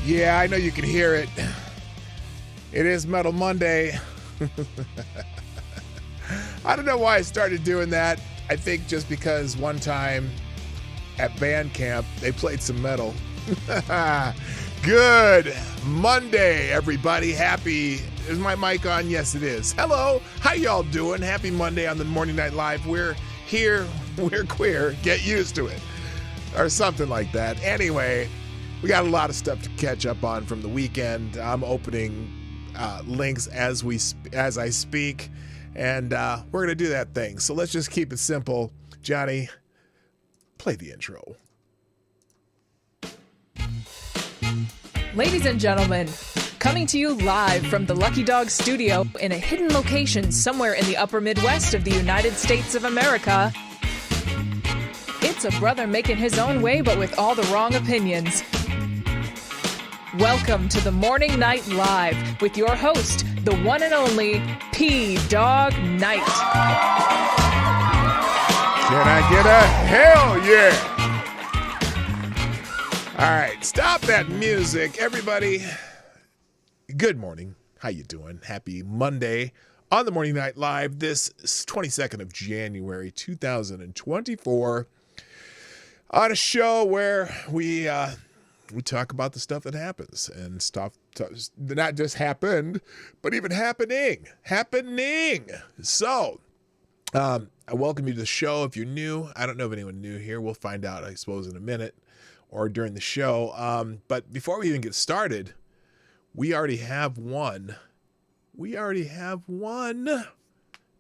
Yeah, I know you can hear it. It is Metal Monday. I don't know why I started doing that. I think just because one time at band camp, they played some metal. Good Monday, everybody. Happy. Is my mic on? Yes, it is. Hello. How y'all doing? Happy Monday on the Morning Night Live. We're here. We're queer. Get used to it. Or something like that. Anyway, we got a lot of stuff to catch up on from the weekend. I'm opening links as I speak, and we're going to do that thing. So let's just keep it simple. Johnny, play the intro. Ladies and gentlemen, coming to you live from the Lucky Dog studio in a hidden location somewhere in the upper Midwest of the United States of America, it's a brother making his own way, but with all the wrong opinions. Welcome to the Morning Night Live with your host, the one and only P-Dog Knight. Can I get a hell yeah? All right, stop that music. Everybody, good morning. How you doing? Happy Monday on the Morning Night Live. This is 22nd of January, 2024. On a show where we talk about the stuff that happens and stuff that not just happened, but even happening. So, I welcome you to the show. If you're new, I don't know if anyone new here. We'll find out, I suppose, in a minute or during the show. But before we even get started, we already have one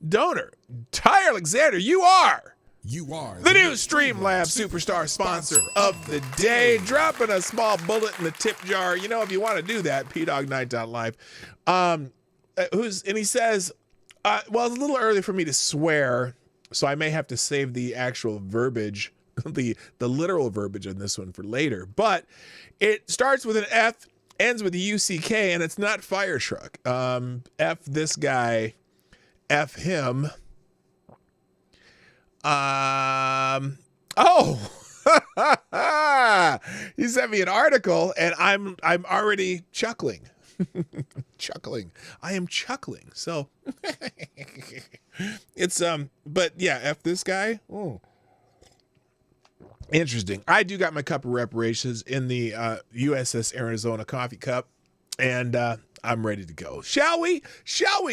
donor. Ty Alexander, you are the new Streamlabs Superstar sponsor of the day. Dropping a small bullet in the tip jar. You know, if you want to do that, pdognight.live. And he says, well, it's a little early for me to swear, so I may have to save the actual verbiage, the literal verbiage on this one for later. But it starts with an F, ends with a UCK, and it's not fire truck. F this guy, F him. He sent me an article, and I'm already chuckling. I am chuckling. So it's but yeah, F this guy. Oh. Interesting. I do got my cup of reparations in the USS Arizona coffee cup, and I'm ready to go. Shall we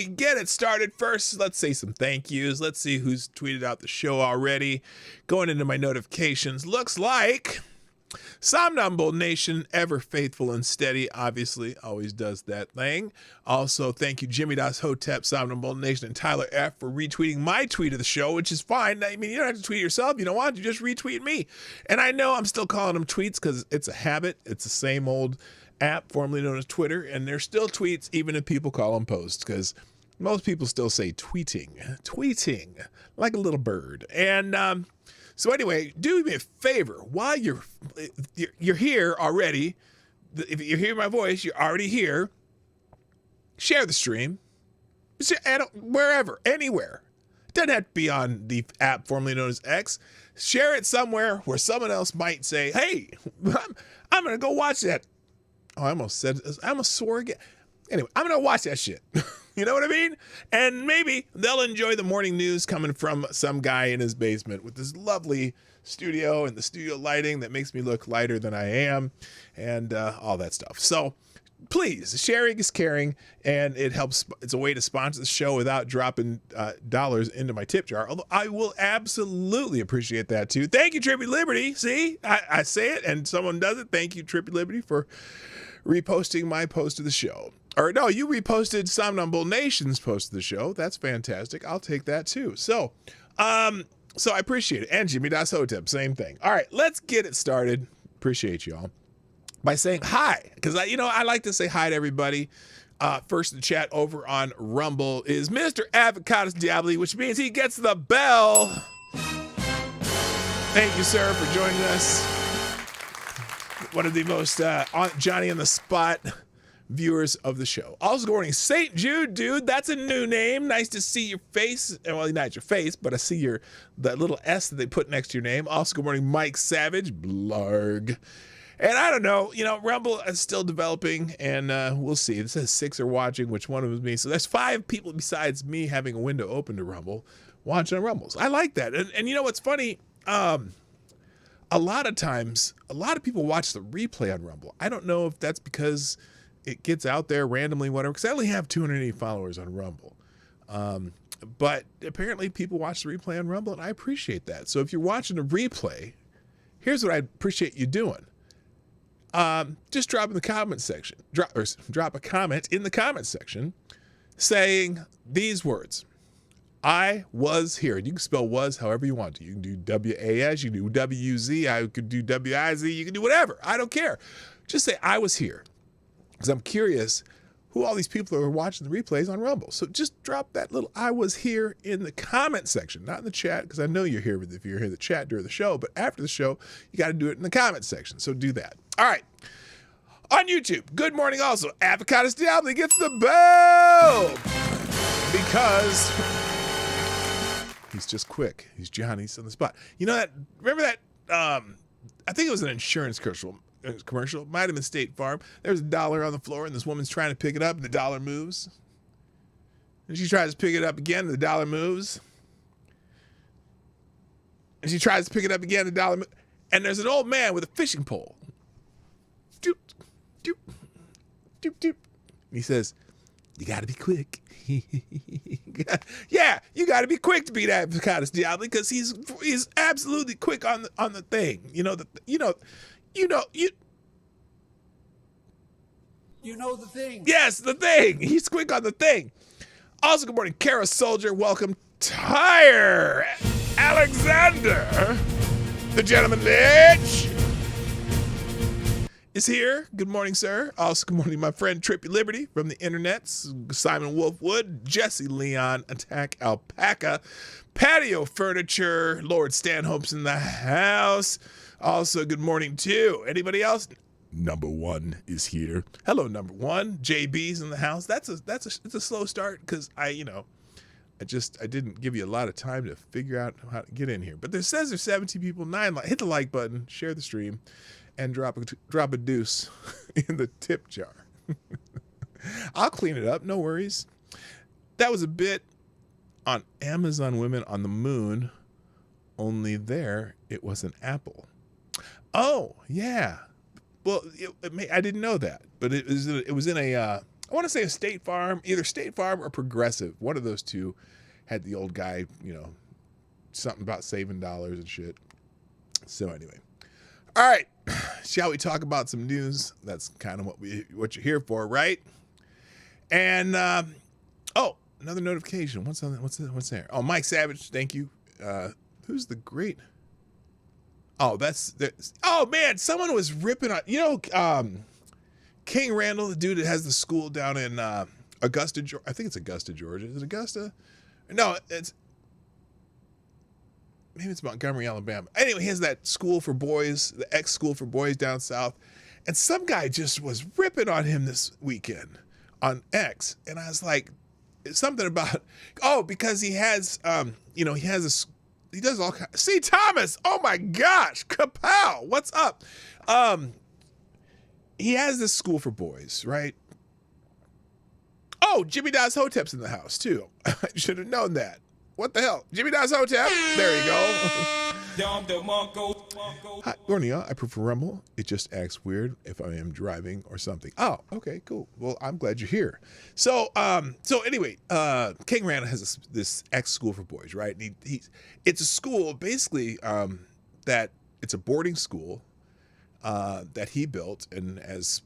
get it started? First, let's say some thank yous. Let's see who's tweeted out the show already. Going into my notifications, looks like Somnambule Nation, ever faithful and steady, obviously, always does that thing. Also, thank you, Jimmy Das Hotep, Somnambule Nation, and Tyler F. for retweeting my tweet of the show, which is fine. I mean, you don't have to tweet yourself. You don't want to, just retweet me. And I know I'm still calling them tweets because it's a habit. It's the same old app formerly known as Twitter, and they're still tweets even if people call them posts, because most people still say tweeting like a little bird. And so anyway, do me a favor while you're here already. If you hear my voice, you're already here. Share the stream, wherever, anywhere. It doesn't have to be on the app formerly known as X. Share it somewhere where someone else might say, "Hey, I'm gonna go watch that." Oh, I almost swore again. Anyway, I'm going to watch that shit. You know what I mean? And maybe they'll enjoy the morning news coming from some guy in his basement with this lovely studio and the studio lighting that makes me look lighter than I am, and all that stuff. So please, sharing is caring, and it helps. It's a way to sponsor the show without dropping dollars into my tip jar. Although I will absolutely appreciate that too. Thank you, Trippy Liberty. See, I say it and someone does it. Thank you, Trippy Liberty, for reposting my post of the show. Or no, you reposted Somnambule Nation's post of the show. That's fantastic. I'll take that too. So I appreciate it. And Jimmy Das Hotep, same thing. All right, let's get it started. Appreciate y'all by saying hi, because I like to say hi to everybody. First in the chat over on Rumble is Mr. Avocados Diabli, which means he gets the bell. Thank you, sir, for joining us. One of the most Johnny on the spot viewers of the show. Also, good morning, St. Jude, dude. That's a new name. Nice to see your face. Well, not your face, but I see that little S that they put next to your name. Also, good morning, Mike Savage, Blarg. And I don't know, Rumble is still developing, and we'll see. It says 6 are watching, which one was me. So there's 5 people besides me having a window open to Rumble watching on Rumbles. I like that. And you know what's funny? A lot of times, a lot of people watch the replay on Rumble. I don't know if that's because it gets out there randomly, whatever, because I only have 280 followers on Rumble. But apparently people watch the replay on Rumble, and I appreciate that. So if you're watching a replay, here's what I appreciate you doing. Just drop in the comment section. Drop a comment in the comment section saying these words. I was here. You can spell was however you want to. You can do W-A-S, you can do W-U-Z, I could do W-I-Z, you can do whatever. I don't care. Just say I was here. Because I'm curious who all these people are watching the replays on Rumble. So just drop that little I was here in the comment section, not in the chat, because I know you're here if you're here in the chat during the show, but after the show, you got to do it in the comment section. So do that. All right. On YouTube, good morning also. Avocados Diablo gets the bell because he's just quick. He's Johnny's on the spot. You know that? Remember that? I think it was an insurance commercial. Might have been State Farm. There's $1 on the floor, and this woman's trying to pick it up, and the dollar moves. And she tries to pick it up again, and the dollar moves. And she tries to pick it up again, and the dollar moves. And there's an old man with a fishing pole. Doop, doop, doop, doop. And he says, "You got to be quick." Yeah, you got to be quick to beat Avocados Diablo because he's absolutely quick on the thing. You know the thing. Yes, the thing. He's quick on the thing. Also, good morning, Kara Soldier. Welcome, Tyre Alexander. The gentleman Lich is here. Good morning, sir. Also, good morning, my friend Trippy Liberty from the internets. Simon Wolfwood, Jesse Leon, Attack Alpaca, Patio Furniture, Lord Stanhope's in the house. Also, good morning to anybody else. Number one is here. Hello, number one. JB's in the house. It's a slow start because I didn't give you a lot of time to figure out how to get in here. But there's 17 people, 9. Hit the like button, share the stream, and drop a deuce in the tip jar. I'll clean it up, no worries. That was a bit on Amazon Women on the Moon, only there it was an apple. Oh, yeah. Well, I didn't know that, but it was in a, I want to say a State Farm, either State Farm or Progressive. One of those two had the old guy, something about saving dollars and shit. So anyway. All right. Shall we talk about some news? That's kind of what you're here for, right? And, another notification. What's there? Oh, Mike Savage. Thank you. Who's the great... Oh, oh man, someone was ripping on, King Randall, the dude that has the school down in Augusta, Georgia. I think it's Augusta, Georgia. Is it Augusta? No, maybe it's Montgomery, Alabama. Anyway, he has that school for boys, the ex-school for boys down south. And some guy just was ripping on him this weekend on X. And I was like, something about, because he has, he does all kinds. See, Thomas, oh my gosh, kapow, what's up? He has this school for boys, right? Oh, Jimmy Das Hotep's in the house too. I should have known that. What the hell? Jimmy Das Hotep, there you go. Hi, morning, y'all. I prefer Rumble. It just acts weird if I am driving or something. Oh, okay, cool. Well, I'm glad you're here. So anyway, King Randall has this ex-school for boys, right? And it's a school basically that it's a boarding school that he built and has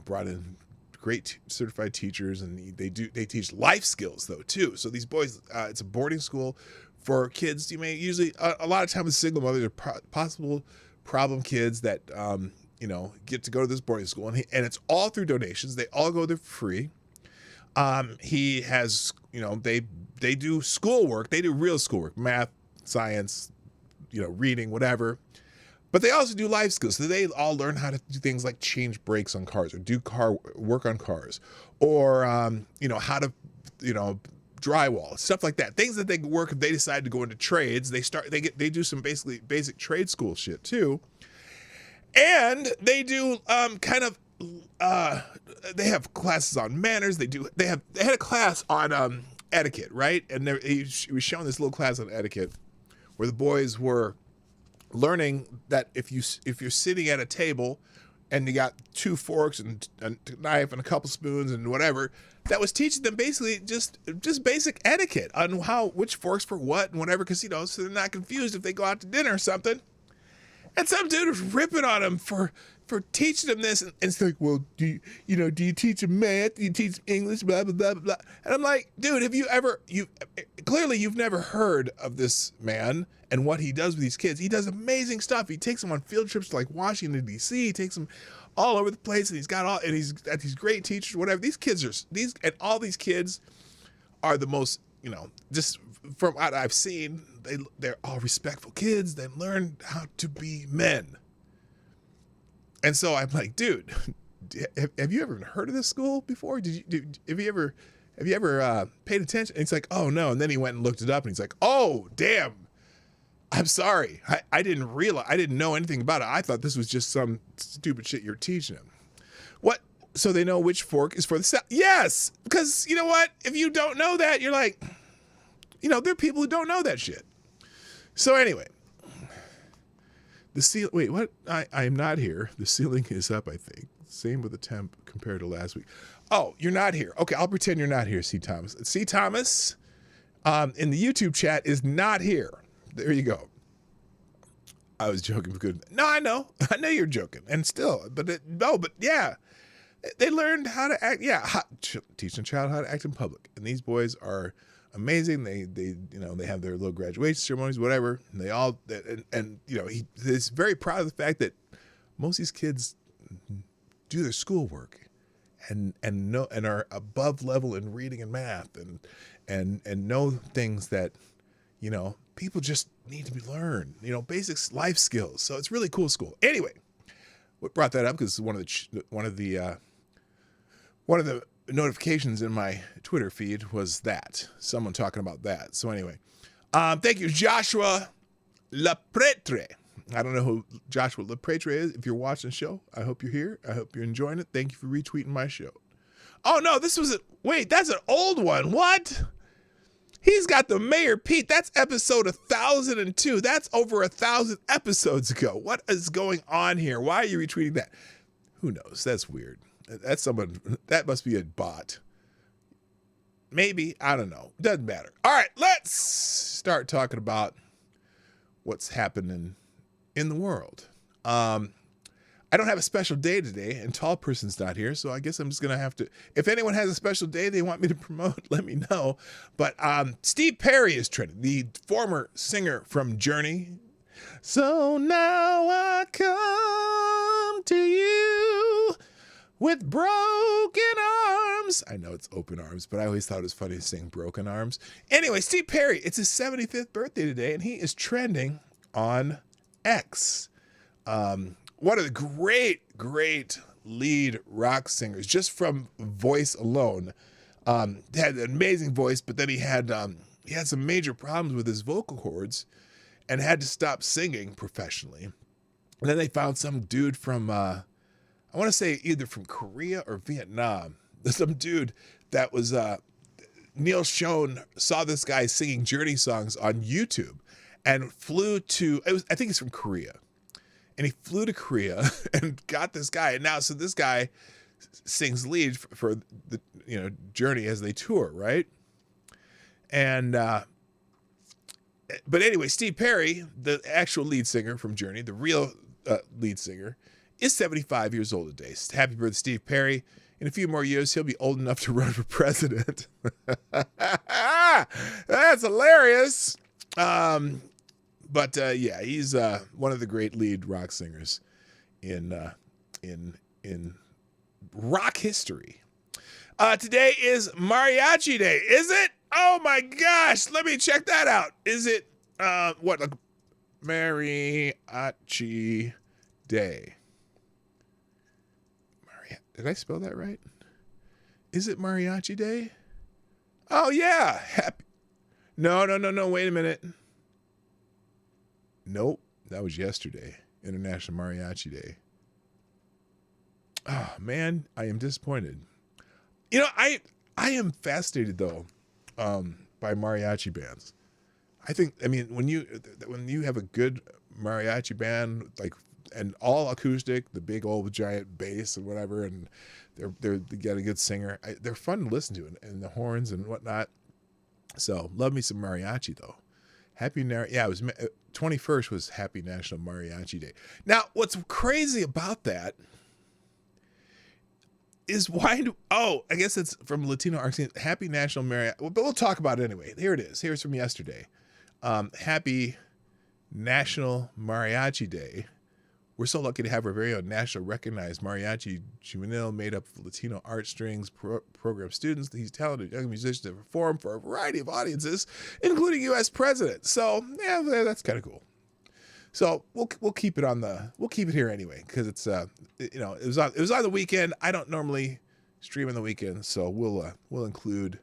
brought in great certified teachers, and they teach life skills though too. So these boys, it's a boarding school for kids. You may usually a lot of times single mothers are possible problem kids that get to go to this boarding school, and it's all through donations. They all go there for free. He has they do schoolwork. They do real schoolwork, math, science, reading, whatever. But they also do life skills. So they all learn how to do things like change brakes on cars, or do work on cars, or how to drywall, stuff like that. Things that they can work if they decide to go into trades. They do some basic trade school shit too. And they do they have classes on manners. They had a class on etiquette, right? And he was showing this little class on etiquette where the boys were learning that if you're sitting at a table and you got 2 forks and a knife and a couple spoons and whatever, that was teaching them basically just basic etiquette on which forks for what and whatever, because so they're not confused if they go out to dinner or something. And some dude was ripping on him for teaching them this, and it's like, well, do you teach them math? Do you teach them English? Blah blah blah blah. And I'm like, dude, have you clearly you've never heard of this man and what he does with these kids. He does amazing stuff. He takes them on field trips to like Washington D.C. He takes them all over the place, and he's got these great teachers. Whatever, all these kids are the most, just from what I've seen, they're all respectful kids. They learn how to be men. And so I'm like, dude, have you ever heard of this school before? Have you ever paid attention? And he's like, oh no. And then he went and looked it up, and he's like, oh damn, I'm sorry. I didn't know anything about it. I thought this was just some stupid shit you're teaching them. What? So they know which fork is for the salad? Yes, because you know what? If you don't know that, you're like, there are people who don't know that shit. So anyway, wait, what? I am not here. The ceiling is up, I think. Same with the temp compared to last week. Oh, you're not here. Okay, I'll pretend you're not here, C. Thomas. C. Thomas in the YouTube chat is not here. There you go. I was joking. Good. No, I know. I know you're joking. And still, but yeah. They learned how to act. Yeah, teaching a child how to act in public. And these boys are amazing. They have their little graduation ceremonies, whatever. And they all he's very proud of the fact that most of these kids do their schoolwork and are above level in reading and math and know things that people just need to be learned. Basic life skills. So it's really cool school. Anyway, what brought that up because one of the notifications in my Twitter feed was that someone talking about that. So anyway, thank you, Joshua Lepretre. I don't know who Joshua Lepretre is. If you're watching the show, I hope you're here. I hope you're enjoying it. Thank you for retweeting my show. Oh no, that's an old one. What? He's got the Mayor Pete. That's episode 1002. That's over 1,000 episodes ago. What is going on here? Why are you retweeting that? Who knows? That's weird. That's someone. That must be a bot. Maybe. I don't know. Doesn't matter. All right. Let's start talking about what's happening in the world. I don't have a special day today, and Tall Person's not here, so I guess I'm just going to have to... If anyone has a special day they want me to promote, let me know. But Steve Perry is trending, the former singer from Journey. So now I come to you with broken arms. I know it's open arms, but I always thought it was funny to sing broken arms. Anyway, Steve Perry, it's his 75th birthday today, and he is trending on X. One of the great lead rock singers, just from voice alone. Had an amazing voice, but then he had some major problems with his vocal cords and had to stop singing professionally. And then they found some dude from, I want to say either from Korea or Vietnam. Some dude that was, Neil Schoen saw this guy singing Journey songs on YouTube and flew to, I think he's from Korea. And he flew to Korea and got this guy. And now, so this guy sings lead for the Journey as they tour, right? And but anyway, Steve Perry, the actual lead singer from Journey, the real lead singer, is 75 years old today. Happy birthday, Steve Perry. In a few more years, he'll be old enough to run for president. That's hilarious. But yeah, he's one of the great lead rock singers in rock history. Today is Mariachi Day, is it? Oh my gosh, let me check that out. Is it Mariachi Day? Did I spell that right? Is it Mariachi Day? Oh yeah, happy. No, wait a minute. Nope, that was yesterday, International Mariachi Day. Oh man, I am disappointed. You know, I am fascinated though by mariachi bands. I mean, when you have a good mariachi band, like, and all acoustic, the big old giant bass and whatever, and they got a good singer, they're fun to listen to, and the horns and whatnot. So love me some mariachi though. It was 21st was Happy National Mariachi Day. Now, what's crazy about that is I guess it's from Latino Arts Scene, Happy National Mariachi, but we'll talk about it anyway. Here it is. Here's from yesterday. Happy National Mariachi Day. We're so lucky to have our very own national recognized mariachi juvenile made up of Latino art strings program students. These talented young musicians have performed for a variety of audiences, including U.S. presidents. So yeah, that's kind of cool. So we'll keep it here anyway, because it's it was on the weekend. I don't normally stream on the weekend, so we'll include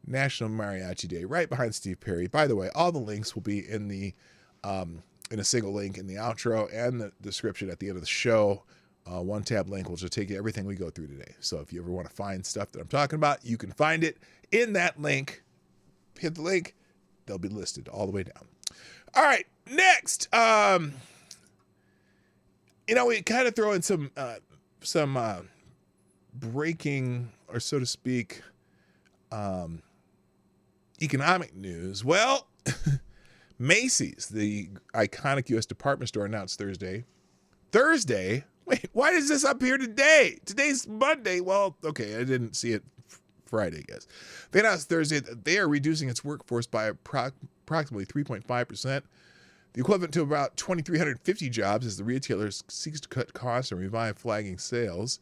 National Mariachi Day right behind Steve Perry. By the way, all the links will be in the in a single link in the outro and the description at the end of the show. One tab link will just take you everything we go through today. So if you ever want to find stuff that I'm talking about, you can find it in that link. Hit the link, they'll be listed all the way down. All right, next, we kind of throw in some breaking, or so to speak, economic news. Well, Macy's, the iconic U.S. department store, announced Thursday. Wait, why is this up here today? Today's Monday. Well, okay, I didn't see it Friday, I guess. They announced Thursday that they are reducing its workforce by approximately 3.5%, the equivalent to about 2,350 jobs, as the retailer seeks to cut costs and revive flagging sales.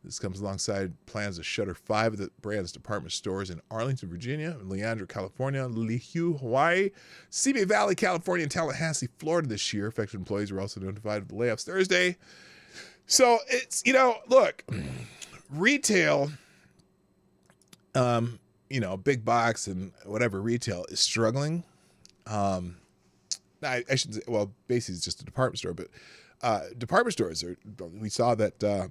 This comes alongside plans to shutter 5 of the brand's department stores in Arlington, Virginia, Leandro, California, Lihue, Hawaii, Simi Valley, California, and Tallahassee, Florida this year. Affected employees were also notified of the layoffs Thursday. So it's, look, retail, big box and whatever retail is struggling. I shouldn't say, well, basically it's just a department store, but department stores we saw that,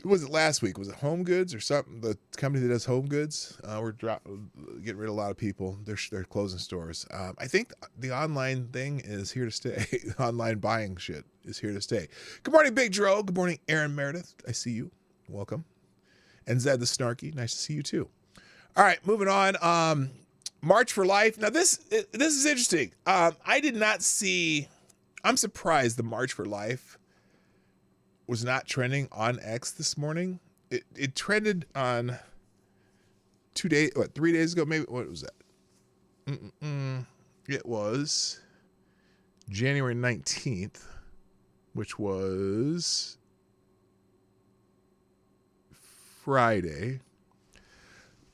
was it last week? Was it Home Goods or something? The company that does home goods, we're getting rid of a lot of people. They're closing stores. I think the online thing is here to stay. Online buying shit is here to stay. Good morning, Big Dro. Good morning, Aaron Meredith. I see you. Welcome. And Zed the Snarky. Nice to see you too. All right, moving on. March for Life. Now this is interesting. I did not see. I'm surprised the March for Life was not trending on X this morning. It trended on 3 days ago, maybe. What was that? It was January 19th, which was Friday.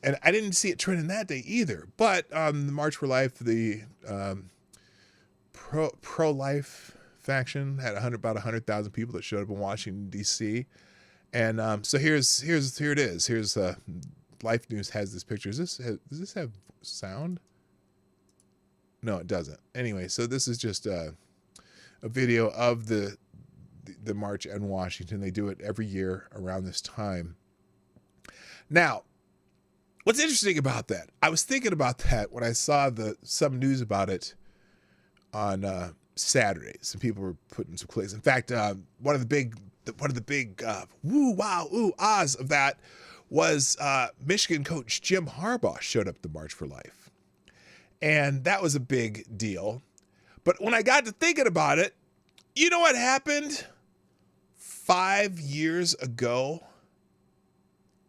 And I didn't see it trending that day either. But the March for Life, the pro-life faction had about 100,000 people that showed up in Washington, D.C. And so here it is. Here's Life News has this picture. Does this have sound? No, it doesn't. Anyway, so this is just a video of the march in Washington. They do it every year around this time. Now, what's interesting about that? I was thinking about that when I saw some news about it on Saturday. Some people were putting some clicks. In fact, one of the big ahs of that was Michigan coach Jim Harbaugh showed up at the March for Life, and that was a big deal. But when I got to thinking about it, you know what happened 5 years ago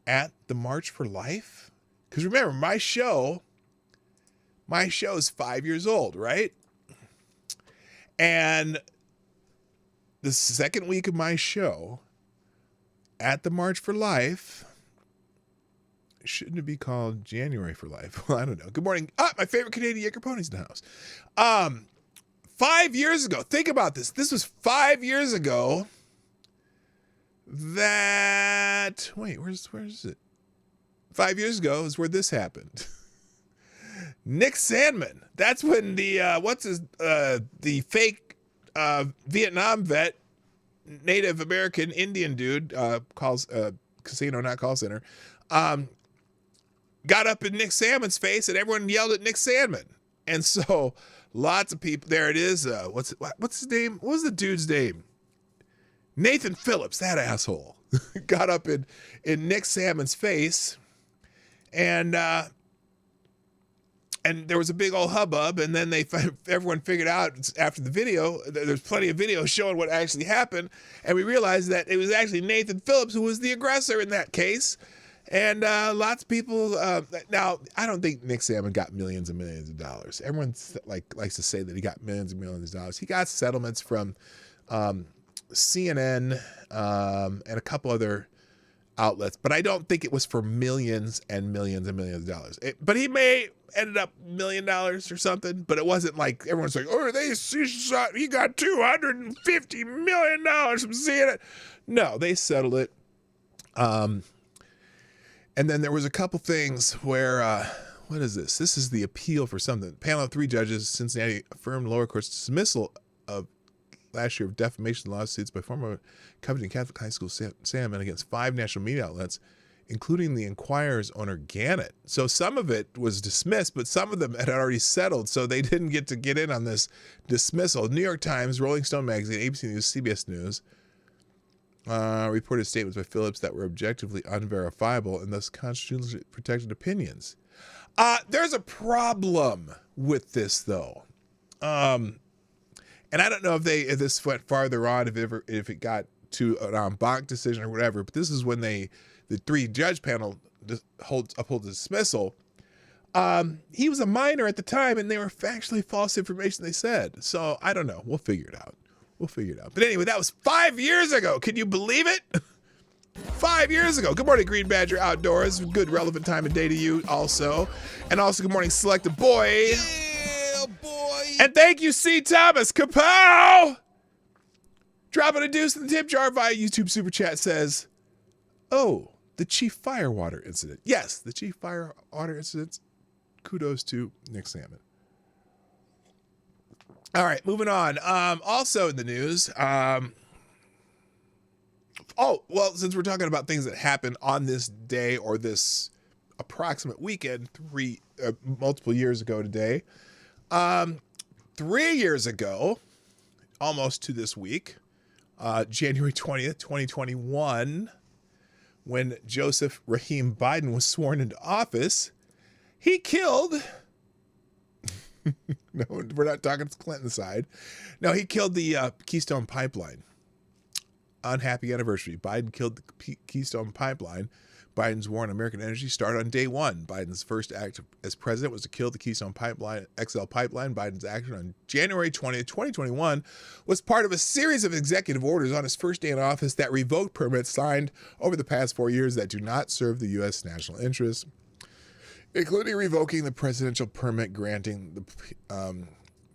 at the March for Life? Because remember, my show is 5 years old, right? And the second week of my show at the March for Life, shouldn't it be called January for Life? Well, I don't know. Good morning. My favorite Canadian Yaker ponies in the house. 5 years ago, think about this. This was 5 years ago that, wait, where's it? 5 years ago is where this happened. Nick Sandman. That's when the fake Vietnam vet Native American Indian dude, calls casino, not call center, got up in Nick Salmon's face, and everyone yelled at Nick Salmon. And so lots of people, there it is. What's his name? What was the dude's name? Nathan Phillips, that asshole, got up in Nick Salmon's face, and there was a big old hubbub, and then everyone figured out after the video, there's plenty of video showing what actually happened, and we realized that it was actually Nathan Phillips who was the aggressor in that case. And lots of people, now, I don't think Nick Salmon got millions and millions of dollars. Everyone likes to say that he got millions and millions of dollars. He got settlements from CNN and a couple other outlets, but I don't think it was for millions and millions and millions of dollars. But he may ended up $1 million or something, but it wasn't like everyone's like, oh, he got $250 million from CNN. No, they settled it. And then there was a couple things where, what is this? This is the appeal for something. Panel of 3 judges, Cincinnati, affirmed lower court's dismissal of last year of defamation lawsuits by former Covington Catholic High School Salmon against 5 national media outlets, including the Enquirer's owner Gannett. So some of it was dismissed, but some of them had already settled, so they didn't get in on this dismissal. New York Times, Rolling Stone Magazine, ABC News, CBS News reported statements by Phillips that were objectively unverifiable and thus constitutionally protected opinions. There's a problem with this, though. And I don't know if this went farther on, if it got to an en banc decision or whatever, but this is when the 3-judge panel uphold the dismissal. He was a minor at the time, and they were factually false information they said. So I don't know. We'll figure it out. But anyway, that was 5 years ago. Can you believe it? 5 years ago. Good morning, Green Badger Outdoors. Good relevant time of day to you also. And also good morning, Selected Boy. Yeah, boy. And thank you, C. Thomas. Kapow! Dropping a deuce in the tip jar via YouTube Super Chat says, oh, the Chief Firewater incident. Yes, the Chief Firewater incident. Kudos to Nick Salmon. All right, moving on. Also in the news, since we're talking about things that happened on this day or this approximate weekend, multiple years ago today, 3 years ago, almost to this week, January 20th, 2021, when Joseph Rahim Biden was sworn into office, he killed... No, we're not talking Clinton side. No, he killed the Keystone Pipeline. Unhappy anniversary. Biden killed the Keystone Pipeline. Biden's war on American energy started on day one. Biden's first act as president was to kill the Keystone Pipeline, XL Pipeline. Biden's action on January 20th, 2021 was part of a series of executive orders on his first day in office that revoked permits signed over the past 4 years that do not serve the U.S. national interest, including revoking the presidential permit granting the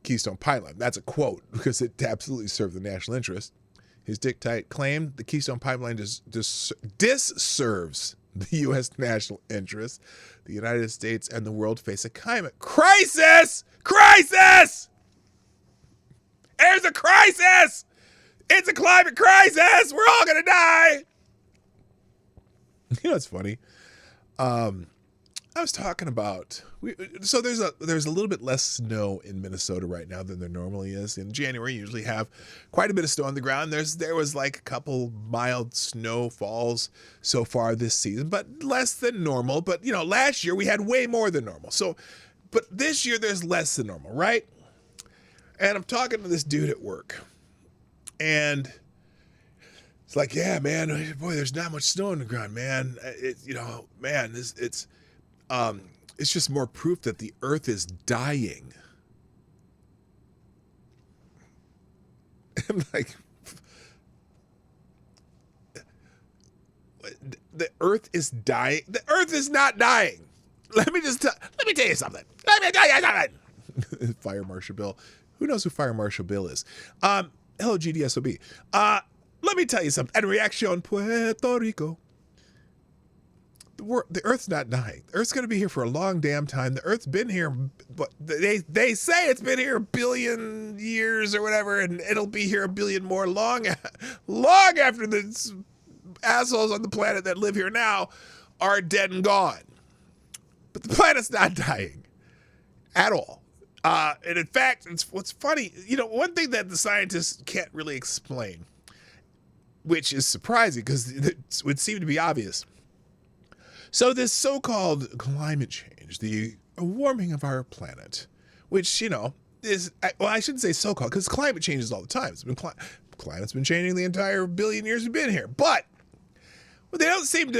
Keystone Pipeline. That's a quote because it absolutely served the national interest. His dictate claimed the Keystone Pipeline disserves the U.S. national interest. The United States and the world face a climate crisis! Crisis! There's a crisis! It's a climate crisis! We're all gonna die! You know what's funny? I was talking about, so there's a little bit less snow in Minnesota right now than there normally is. In January, you usually have quite a bit of snow on the ground. There was like a couple mild snowfalls so far this season, but less than normal. But, last year we had way more than normal. So, but this year there's less than normal, right? And I'm talking to this dude at work, and it's like, yeah, man, boy, there's not much snow on the ground, man. It's just more proof that the earth is dying. And like, the earth is dying. The earth is not dying. Let me tell you something. Fire Marshal Bill. Who knows who Fire Marshal Bill is? Hello, GDSOB. Let me tell you something. En reaction, Puerto Rico. the Earth's not dying. The Earth's going to be here for a long damn time. The Earth's been here, but they say it's been here 1 billion years or whatever, and it'll be here 1 billion more long after the assholes on the planet that live here now are dead and gone. But the planet's not dying at all. And in fact, what's funny, one thing that the scientists can't really explain, which is surprising because it would seem to be obvious. So this so-called climate change, the warming of our planet, which, is, well, I shouldn't say so-called because climate changes all the time. Climate's been changing the entire 1 billion years we've been here. But what they don't seem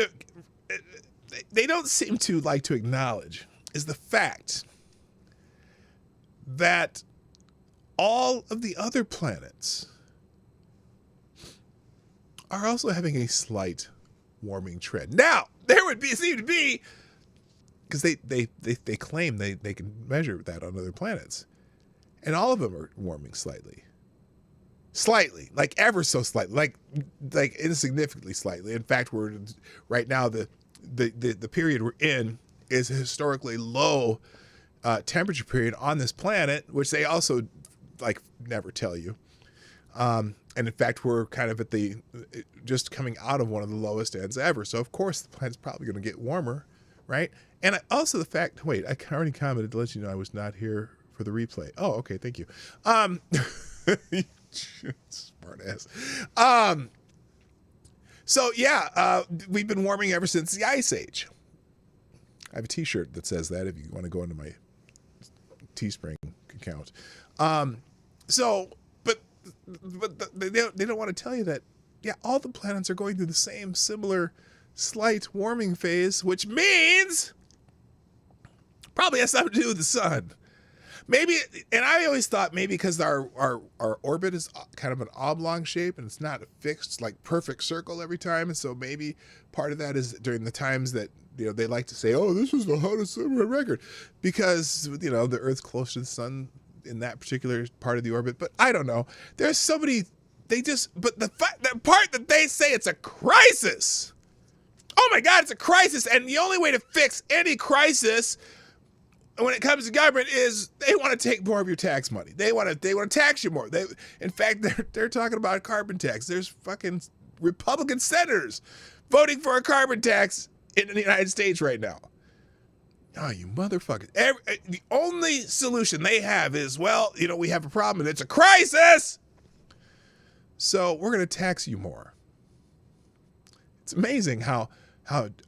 to like to acknowledge is the fact that all of the other planets are also having a slight warming trend. Now, there would seem to be, because they claim they can measure that on other planets, and all of them are warming slightly, like ever so slightly, like insignificantly slightly. In fact, we're right now the period we're in is a historically low temperature period on this planet, which they also never tell you. And in fact, we're kind of at just coming out of one of the lowest ends ever. So of course the planet's probably going to get warmer, right? And also the fact, wait, I already commented to let you know I was not here for the replay. Oh, okay, thank you. Smart ass. So yeah, we've been warming ever since the Ice Age. I have a T-shirt that says that if you want to go into my Teespring account. But they don't want to tell you that, yeah, all the planets are going through the same similar slight warming phase, which means probably has something to do with the sun. Maybe, and I always thought maybe because our orbit is kind of an oblong shape and it's not a fixed, perfect circle every time. And so maybe part of that is during the times that, they like to say, oh, this was the hottest summer on record because, the Earth's close to the sun in that particular part of the orbit. But I don't know. There's so many, but the part that they say it's a crisis. Oh my God, it's a crisis. And the only way to fix any crisis when it comes to government is they want to take more of your tax money. They want to tax you more. In fact, they're talking about a carbon tax. There's fucking Republican senators voting for a carbon tax in the United States right now. Oh, you motherfuckers. The only solution they have is, well, we have a problem and it's a crisis. So we're going to tax you more. It's amazing how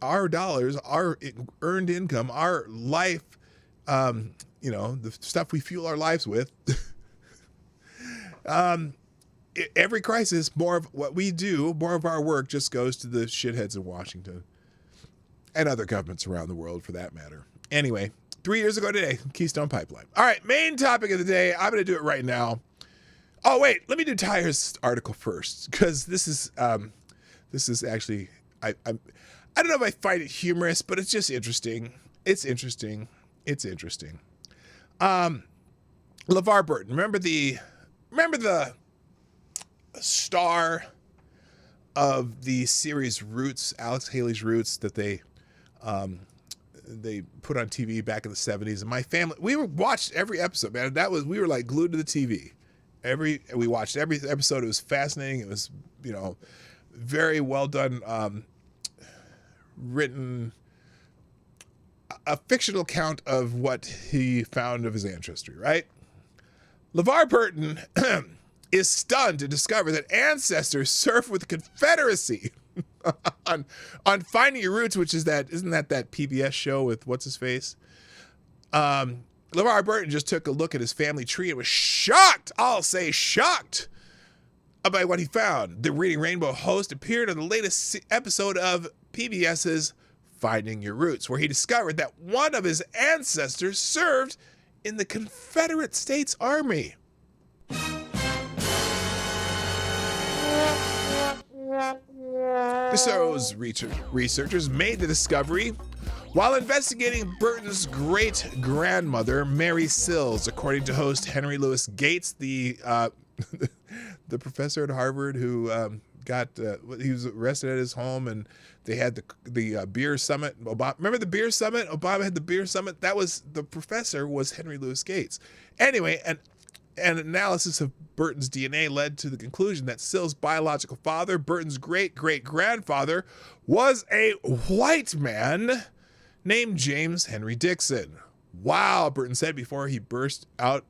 our dollars, our earned income, our life, the stuff we fuel our lives with, every crisis, more of what we do, more of our work just goes to the shitheads in Washington and other governments around the world for that matter. Anyway, 3 years ago today, Keystone Pipeline. All right, main topic of the day. I'm going to do it right now. Oh, wait, let me do Tyre's article first because this is actually, I don't know if I find it humorous, but it's just interesting. It's interesting. LeVar Burton, remember the star of the series Roots, Alex Haley's Roots, that they put on TV back in the 70s. And my family, we watched every episode, man. We were like glued to the TV. We watched every episode. It was fascinating. It was, very well done, written, a fictional account of what he found of his ancestry, right? LeVar Burton is stunned to discover that ancestors served with the Confederacy on Finding Your Roots, which isn't that PBS show with what's his face? LeVar Burton just took a look at his family tree and was shocked. I'll say shocked about what he found. The Reading Rainbow host appeared on the latest episode of PBS's Finding Your Roots, where he discovered that one of his ancestors served in the Confederate States Army. The show's researchers made the discovery while investigating Burton's great-grandmother, Mary Sills, according to host Henry Louis Gates, the professor at Harvard who he was arrested at his home, and they had the beer summit. Remember the beer summit? Obama had the beer summit. That was the professor was Henry Louis Gates. Anyway, an analysis of Burton's DNA led to the conclusion that Sill's biological father, Burton's great-great-grandfather, was a white man named James Henry Dixon. Wow, Burton said before he burst out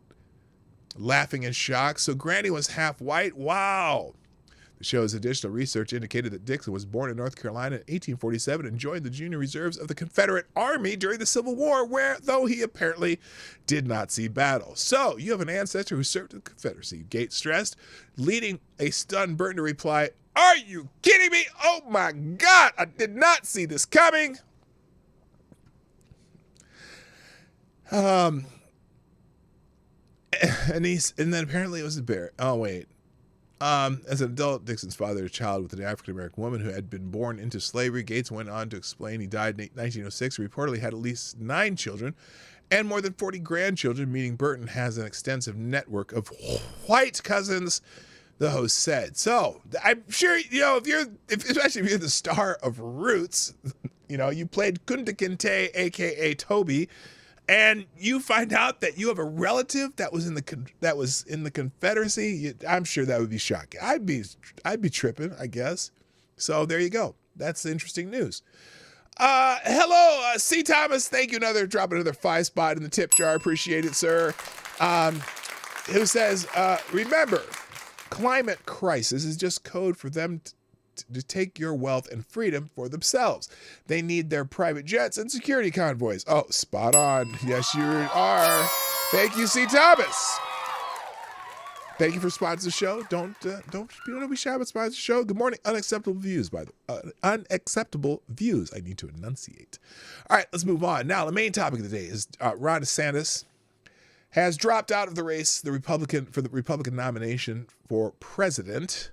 laughing in shock. So Granny was half white? Wow. The show's additional research indicated that Dixon was born in North Carolina in 1847 and joined the junior reserves of the Confederate Army during the Civil War, where, though he apparently did not see battle. So, you have an ancestor who served in the Confederacy, Gates stressed, leading a stunned Burton to reply, "Are you kidding me? Oh my God, I did not see this coming." And then apparently it was a bear. Oh, wait. As an adult, Dixon's father had a child with an African-American woman who had been born into slavery. Gates went on to explain he died in 1906. He reportedly had at least 9 children and more than 40 grandchildren, meaning Burton has an extensive network of white cousins, the host said. So I'm sure, especially if you're the star of Roots, you played Kunta Kinte, a.k.a. Toby, and you find out that you have a relative that was in the Confederacy. I'm sure that would be shocking. I'd be tripping, I guess. So there you go. That's interesting news. Hello, C. Thomas. Thank you. Dropping another 5 spot in the tip jar. Appreciate it, sir. Who says, remember, climate crisis is just code for them to take your wealth and freedom for themselves. They need their private jets and security convoys. Oh, spot on. Yes, you are. Thank you, C. Thomas. Thank you for sponsoring the show. Don't be shy about sponsoring the show. Good morning. Unacceptable views, by the unacceptable views. I need to enunciate. All right, let's move on. Now, the main topic of the day is Ron DeSantis has dropped out of the race, the Republican nomination for president.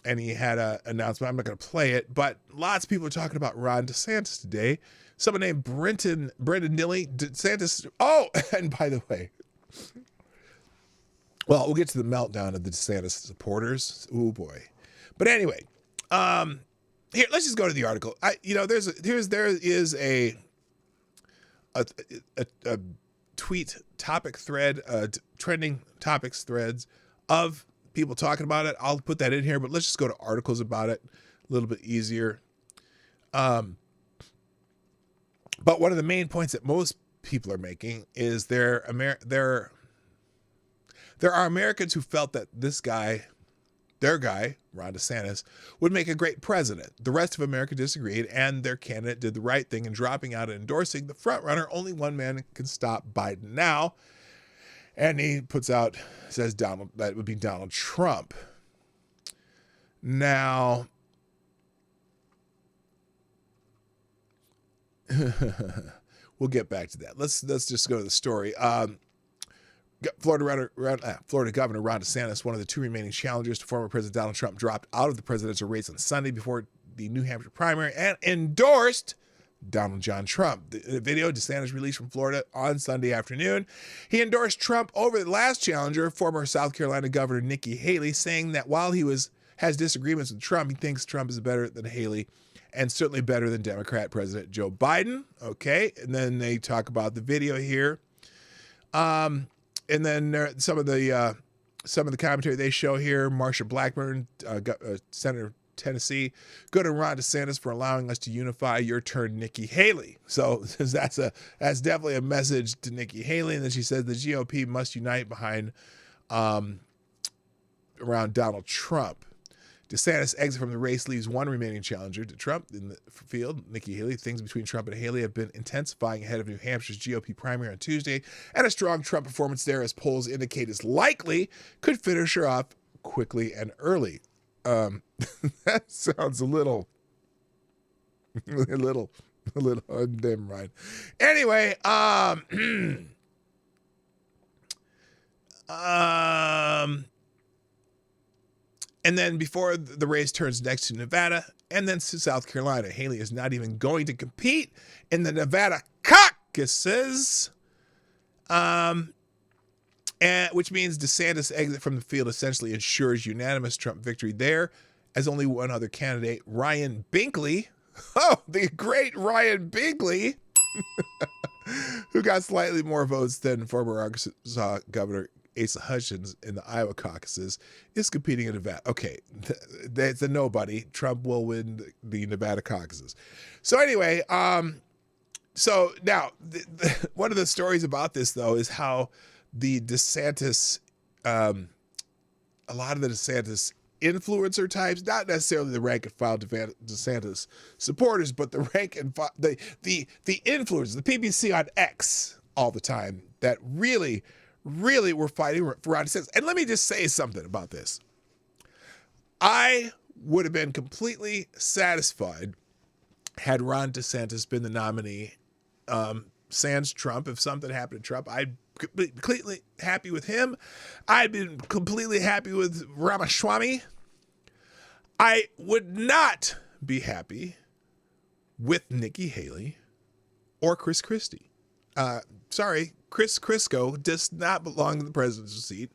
And he had an announcement. I'm not going to play it, but lots of people are talking about Ron DeSantis today. Someone named Brendan Nilly DeSantis. Oh, and by the way, well, we'll get to the meltdown of the DeSantis supporters. Oh boy. But anyway, here, let's just go to the article. There is a tweet topic thread, trending topics threads of people talking about it. I'll put that in here, but let's just go to articles about it, a little bit easier. But one of the main points that most people are making is there are Americans who felt that their guy, Ron DeSantis, would make a great president. The rest of America disagreed, and their candidate did the right thing in dropping out and endorsing the frontrunner. Only one man can stop Biden now. And he says that would be Donald Trump. Now, we'll get back to that. Let's just go to the story. Florida Governor Ron DeSantis, one of the 2 remaining challengers to former President Donald Trump, dropped out of the presidential race on Sunday before the New Hampshire primary and endorsed Donald John Trump. The video DeSantis released from Florida on Sunday afternoon. He endorsed Trump over the last challenger, former South Carolina Governor Nikki Haley, saying that while he has disagreements with Trump, he thinks Trump is better than Haley and certainly better than Democrat President Joe Biden. Okay, and then they talk about the video here. And then some of the commentary they show here. Marsha Blackburn, Senator Tennessee, good on Ron DeSantis for allowing us to unify. Your turn, Nikki Haley. So that's definitely a message to Nikki Haley. And then she said the GOP must unite behind around Donald Trump. DeSantis' exit from the race leaves one remaining challenger to Trump in the field, Nikki Haley. Things between Trump and Haley have been intensifying ahead of New Hampshire's GOP primary on Tuesday, and a strong Trump performance there, as polls indicate, is likely could finish her off quickly and early. That sounds a little, never mind. Anyway, and then before the race turns next to Nevada and then to South Carolina, Haley is not even going to compete in the Nevada caucuses. and which means DeSantis' exit from the field essentially ensures unanimous Trump victory there, as only one other candidate, Ryan Binkley, the great Ryan Binkley, who got slightly more votes than former Arkansas Governor Asa Hutchins in the Iowa caucuses, is competing in Nevada. Okay, that's a nobody. Trump will win the Nevada caucuses. So anyway, so now one of the stories about this, though, is how the DeSantis, a lot of the DeSantis influencer types, not necessarily the rank and file DeSantis supporters, but the rank and file, the influencers, the PPC on X all the time that really were fighting for Ron DeSantis. And let me just say something about this. I would have been completely satisfied had Ron DeSantis been the nominee, sans Trump. If something happened to Trump, I'd be completely happy with him. I'd been completely happy with Ramaswamy. I would not be happy with Nikki Haley or Chris Christie. Sorry, Chris Crisco does not belong in the presidential seat.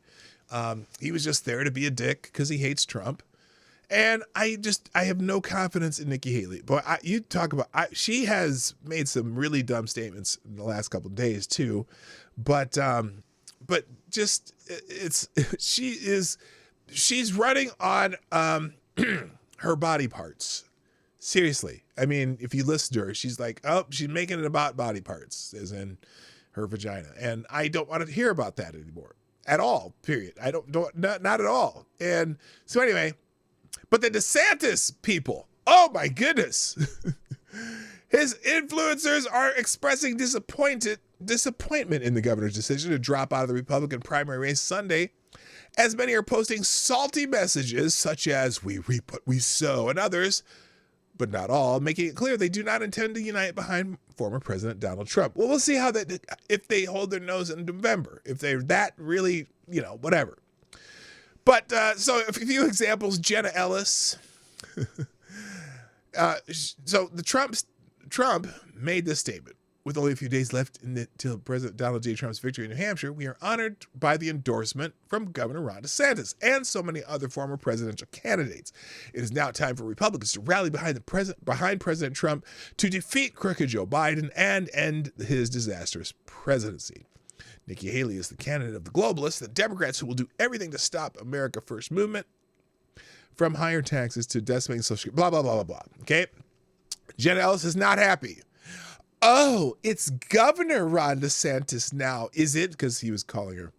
He was just there to be a dick because he hates Trump. And I have no confidence in Nikki Haley. But you talk about, she has made some really dumb statements in the last couple of days too. But just she's running on her body parts. Seriously. I mean, if you listen to her, she's like, oh, she's making it about body parts, as in her vagina. And I don't want to hear about that anymore at all, period. Not at all. And so anyway, but the DeSantis people, oh my goodness. His influencers are expressing disappointment in the governor's decision to drop out of the Republican primary race Sunday, as many are posting salty messages such as "we reap what we sow" and others, but not all, making it clear they do not intend to unite behind former President Donald Trump. Well, we'll see how that, if they hold their nose in November, if they're that really, whatever. But so a few examples. Jenna Ellis. So Trump made this statement. With only a few days left until President Donald J. Trump's victory in New Hampshire, we are honored by the endorsement from Governor Ron DeSantis and so many other former presidential candidates. It is now time for Republicans to rally behind President Trump to defeat crooked Joe Biden and end his disastrous presidency. Nikki Haley is the candidate of the globalists, the Democrats who will do everything to stop America First movement, from higher taxes to decimating Social Security, blah, blah, blah, blah, blah. Okay? Jenna Ellis is not happy. Oh, it's Governor Ron DeSantis now, is it? Because he was calling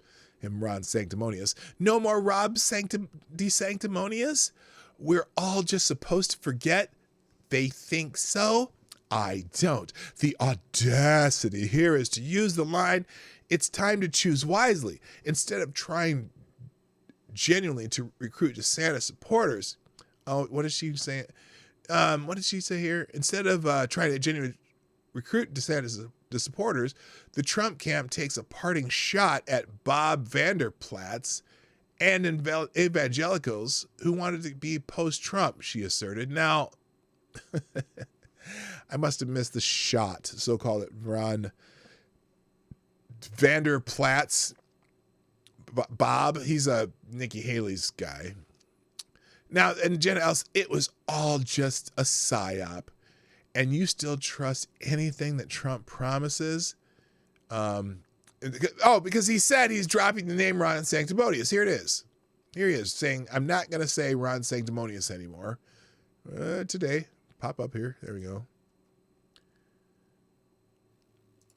him Ron Sanctimonious. No more Rob DeSanctimonious? We're all just supposed to forget? They think so? I don't. The audacity here is to use the line, "It's time to choose wisely," instead of trying genuinely to recruit DeSantis supporters. Oh, what is she saying? What did she say here? Instead of trying to genuinely recruit DeSantis supporters, the Trump camp takes a parting shot at Bob Vanderplatz and evangelicals who wanted to be post-Trump, she asserted. Now, I must have missed the shot, so-called it, Ron Vanderplatz. Bob, he's a Nikki Haley's guy. Now, and Jenna Ellis, it was all just a psyop. And you still trust anything that Trump promises? Because he said he's dropping the name Ron Sanctimonious. Here it is. Here he is saying, I'm not going to say Ron Sanctimonious anymore. Today, pop up here. There we go.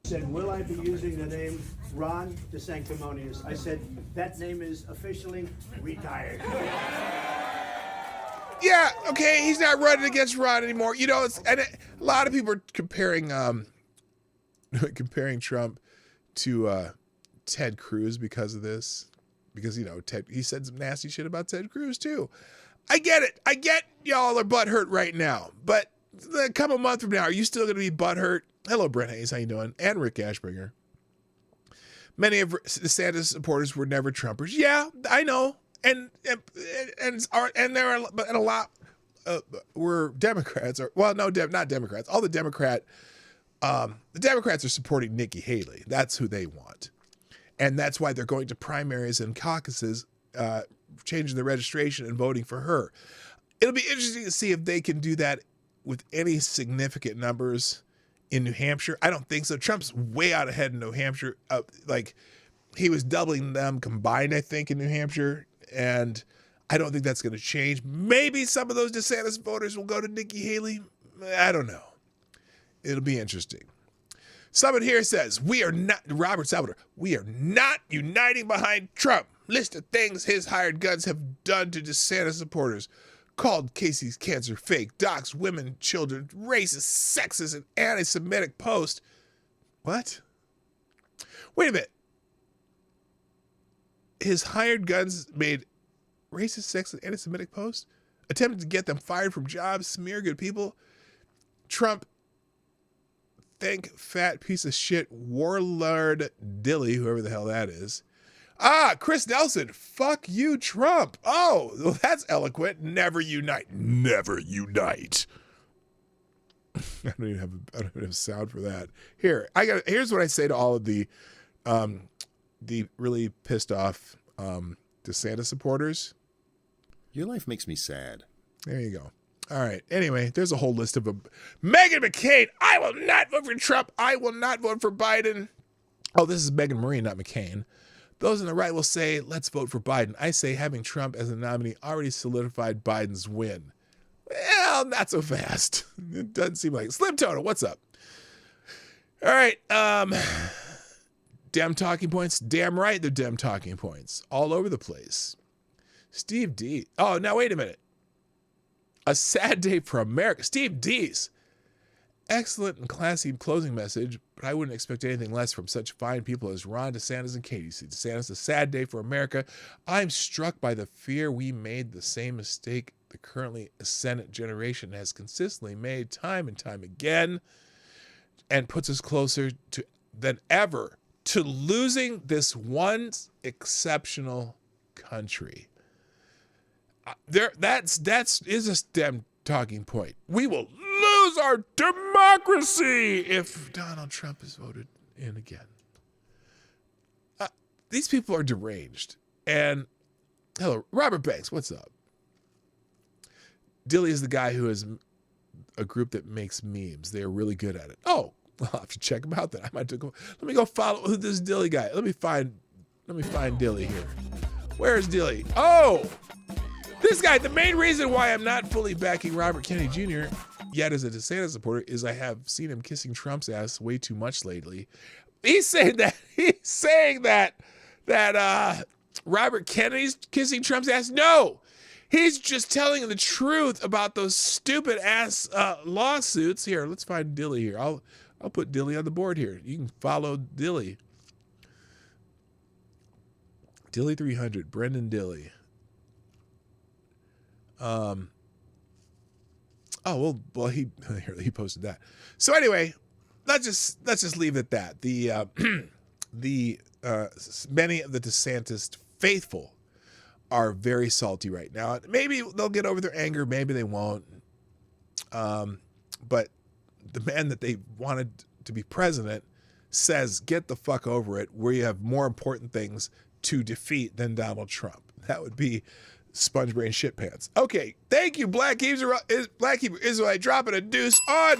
Said, will I be using the name Ron DeSanctimonious? I said, that name is officially retired. Yeah, okay, he's not running against Ron anymore. A lot of people are comparing Trump to Ted Cruz because of this. Because, he said some nasty shit about Ted Cruz too. I get it. I get y'all are butthurt right now. But come a month from now, are you still going to be butthurt? Hello, Brent Hayes. How you doing? And Rick Ashbringer. Many of DeSantis supporters were never Trumpers. Yeah, I know. And there are, but a lot were Democrats, not Democrats. All the Democrats are supporting Nikki Haley. That's who they want. And that's why they're going to primaries and caucuses, changing the registration and voting for her. It'll be interesting to see if they can do that with any significant numbers in New Hampshire. I don't think so. Trump's way out ahead in New Hampshire. Like, he was doubling them combined, I think, in New Hampshire. And I don't think that's going to change. Maybe some of those DeSantis voters will go to Nikki Haley. I don't know. It'll be interesting. Someone here says, Robert Salvador, we are not uniting behind Trump. List of things his hired guns have done to DeSantis supporters. Called Casey's cancer fake, doxed women, children, racist, sexist, and anti-Semitic post. What? Wait a minute. His hired guns made racist, sexist, and anti-Semitic posts? Attempted to get them fired from jobs, smear good people? Trump, thank fat piece of shit warlord Dilly, whoever the hell that is. Chris Nelson, fuck you, Trump. Oh, well, that's eloquent. Never unite. Never unite. I don't even have a sound for that. Here's what I say to all of the really pissed off DeSantis supporters. Your life makes me sad. There you go. All right. Anyway, there's a whole list of them. Meghan McCain, I will not vote for Trump. I will not vote for Biden. Oh, this is Meghan Marie, not McCain. Those on the right will say, let's vote for Biden. I say having Trump as a nominee already solidified Biden's win. Well, not so fast. It doesn't seem like it. Slim Total, what's up? All right. Dem talking points. Damn right they're dem talking points. All over the place. Steve D. Oh, now wait a minute. A sad day for America. Steve D's. Excellent and classy closing message, but I wouldn't expect anything less from such fine people as Ron DeSantis and Katie C. DeSantis, a sad day for America. I'm struck by the fear we made the same mistake the currently Senate generation has consistently made time and time again, and puts us closer than ever to losing this one exceptional country. That's a STEM talking point. We will lose our democracy if Donald Trump is voted in again. These people are deranged. And hello, Robert Banks, what's up? Dilly is the guy who has a group that makes memes. They are really good at it. Oh, I'll have to check them out then. Let me go follow this Dilly guy. Let me find Dilly here. Where's Dilly? Oh, this guy. The main reason why I'm not fully backing Robert Kennedy Jr. yet as a DeSantis supporter is I have seen him kissing Trump's ass way too much lately. He's saying that Robert Kennedy's kissing Trump's ass. No, he's just telling the truth about those stupid ass lawsuits. Here, let's find Dilly here. I'll put Dilly on the board here. You can follow Dilly. Dilly 300, Brendan Dilly. Oh well, he posted that. So anyway, let's just leave it at that. The many of the DeSantis faithful are very salty right now. Maybe they'll get over their anger, maybe they won't. But the man that they wanted to be president says, "Get the fuck over it. We have more important things to defeat than Donald Trump." That would be Sponge Brain Shit Pants. Okay, thank you, Black Hebrew Israelite, dropping a deuce on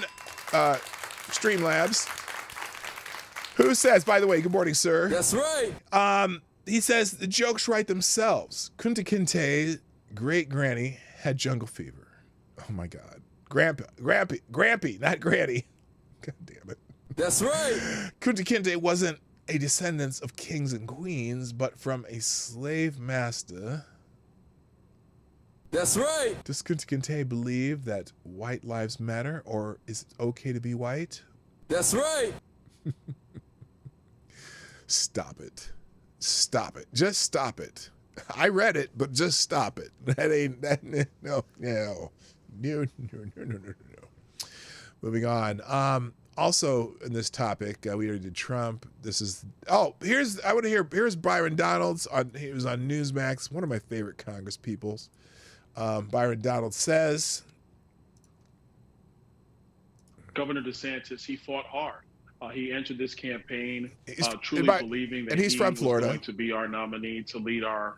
Streamlabs. Who says, by the way, good morning, sir. That's right. He says the jokes write themselves. Kunta Kinte, great granny, had jungle fever. Oh my God. Grampy, not granny. God damn it. That's right. Kunta Kinte wasn't a descendant of kings and queens, but from a slave master. That's right. Does Kunta Kinte believe that white lives matter, or is it okay to be white? That's right. Stop it. Stop it. Just stop it. I read it, but just stop it. No. Moving on. Also in this topic, we already did Trump. Here's Byron Donalds he was on Newsmax, one of my favorite Congress peoples. Byron Donalds says, Governor DeSantis, he fought hard. He entered this campaign truly and believing that and he's he from was Florida. going to be our nominee to lead our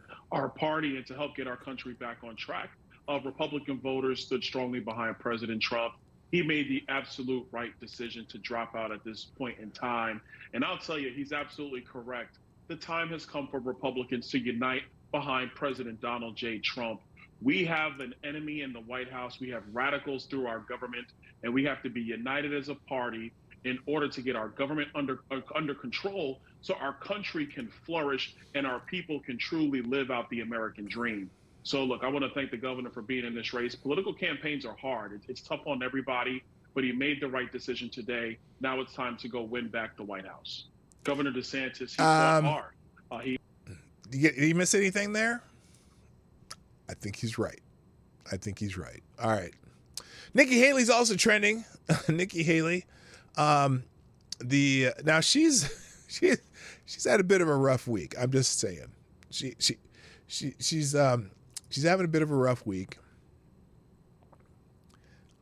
party and to help get our country back on track. Republican voters stood strongly behind President Trump. He made the absolute right decision to drop out at this point in time. And I'll tell you, he's absolutely correct. The time has come for Republicans to unite behind President Donald J. Trump. We have an enemy in the White House. We have radicals through our government, and we have to be united as a party in order to get our government under control so our country can flourish and our people can truly live out the American dream. So, look, I want to thank the governor for being in this race. Political campaigns are hard. It's tough on everybody, but he made the right decision today. Now it's time to go win back the White House. Governor Desantis, he fought hard. Did you miss anything there? I think he's right. All right. Nikki Haley's also trending. Nikki Haley. Now she's had a bit of a rough week. I'm just saying. She's having a bit of a rough week.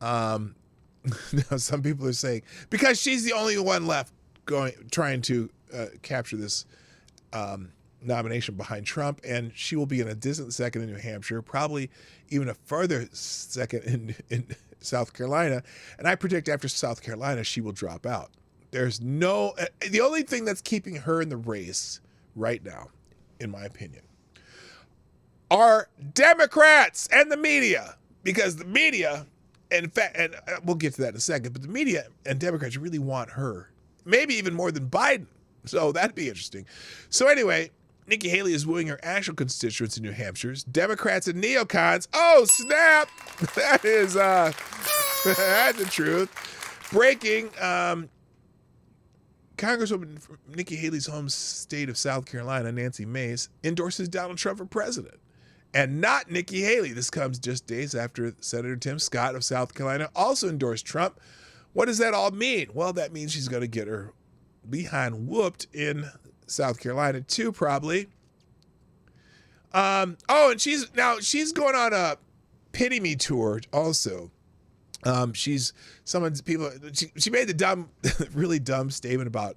Now some people are saying because she's the only one left trying to capture this nomination behind Trump, and she will be in a distant second in New Hampshire, probably even a further second in South Carolina. And I predict after South Carolina, she will drop out. The only thing that's keeping her in the race right now, in my opinion, are Democrats and the media, because the media, in fact, and we'll get to that in a second, but the media and Democrats really want her, maybe even more than Biden. So that'd be interesting. So anyway, Nikki Haley is wooing her actual constituents in New Hampshire, Democrats and neocons. Oh, snap! That is, that's the truth. Breaking, Congresswoman from Nikki Haley's home state of South Carolina, Nancy Mace, endorses Donald Trump for president. And not Nikki Haley. This comes just days after Senator Tim Scott of South Carolina also endorsed Trump. What does that all mean? Well, that means she's going to get her behind whooped in South Carolina too, probably. And she's going on a pity me tour also. She made the really dumb statement about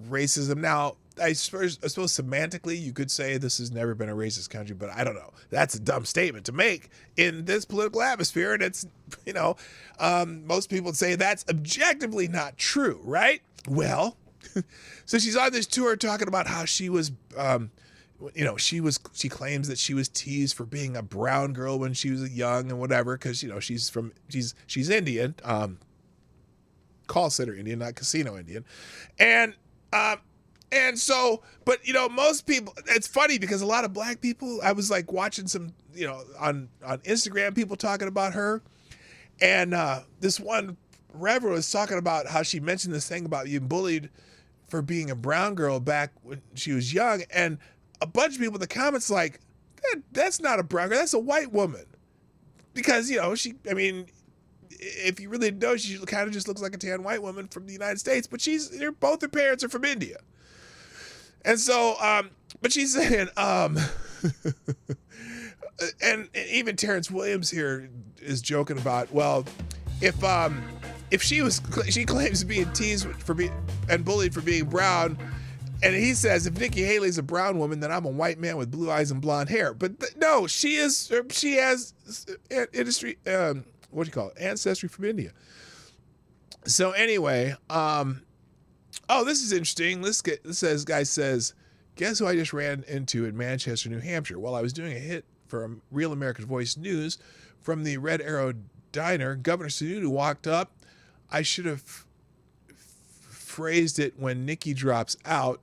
racism. Now, I suppose semantically you could say this has never been a racist country, but I don't know. That's a dumb statement to make in this political atmosphere, and it's, most people would say that's objectively not true, right? Well, so she's on this tour talking about how she was, she claims that she was teased for being a brown girl when she was young and whatever, because, she's Indian, call center Indian, not casino Indian. And so, but, most people, it's funny because a lot of black people, I was like watching some, on Instagram, people talking about her. And this one reverend was talking about how she mentioned this thing about being bullied for being a brown girl back when she was young. And a bunch of people in the comments like, that's not a brown girl, that's a white woman. Because, if you really know, she kind of just looks like a tan white woman from the United States, but both her parents are from India. And so, but she's saying, and even Terrence Williams here is joking about, well, if she claims being teased and bullied for being brown, and he says if Nikki Haley's a brown woman, then I'm a white man with blue eyes and blonde hair. But no, she has ancestry from India. So anyway, this is interesting. Guy says, guess who I just ran into in Manchester, New Hampshire? Well, I was doing a hit for Real American Voice News from the Red Arrow Diner. Governor Sununu walked up. I should have phrased it when Nikki drops out.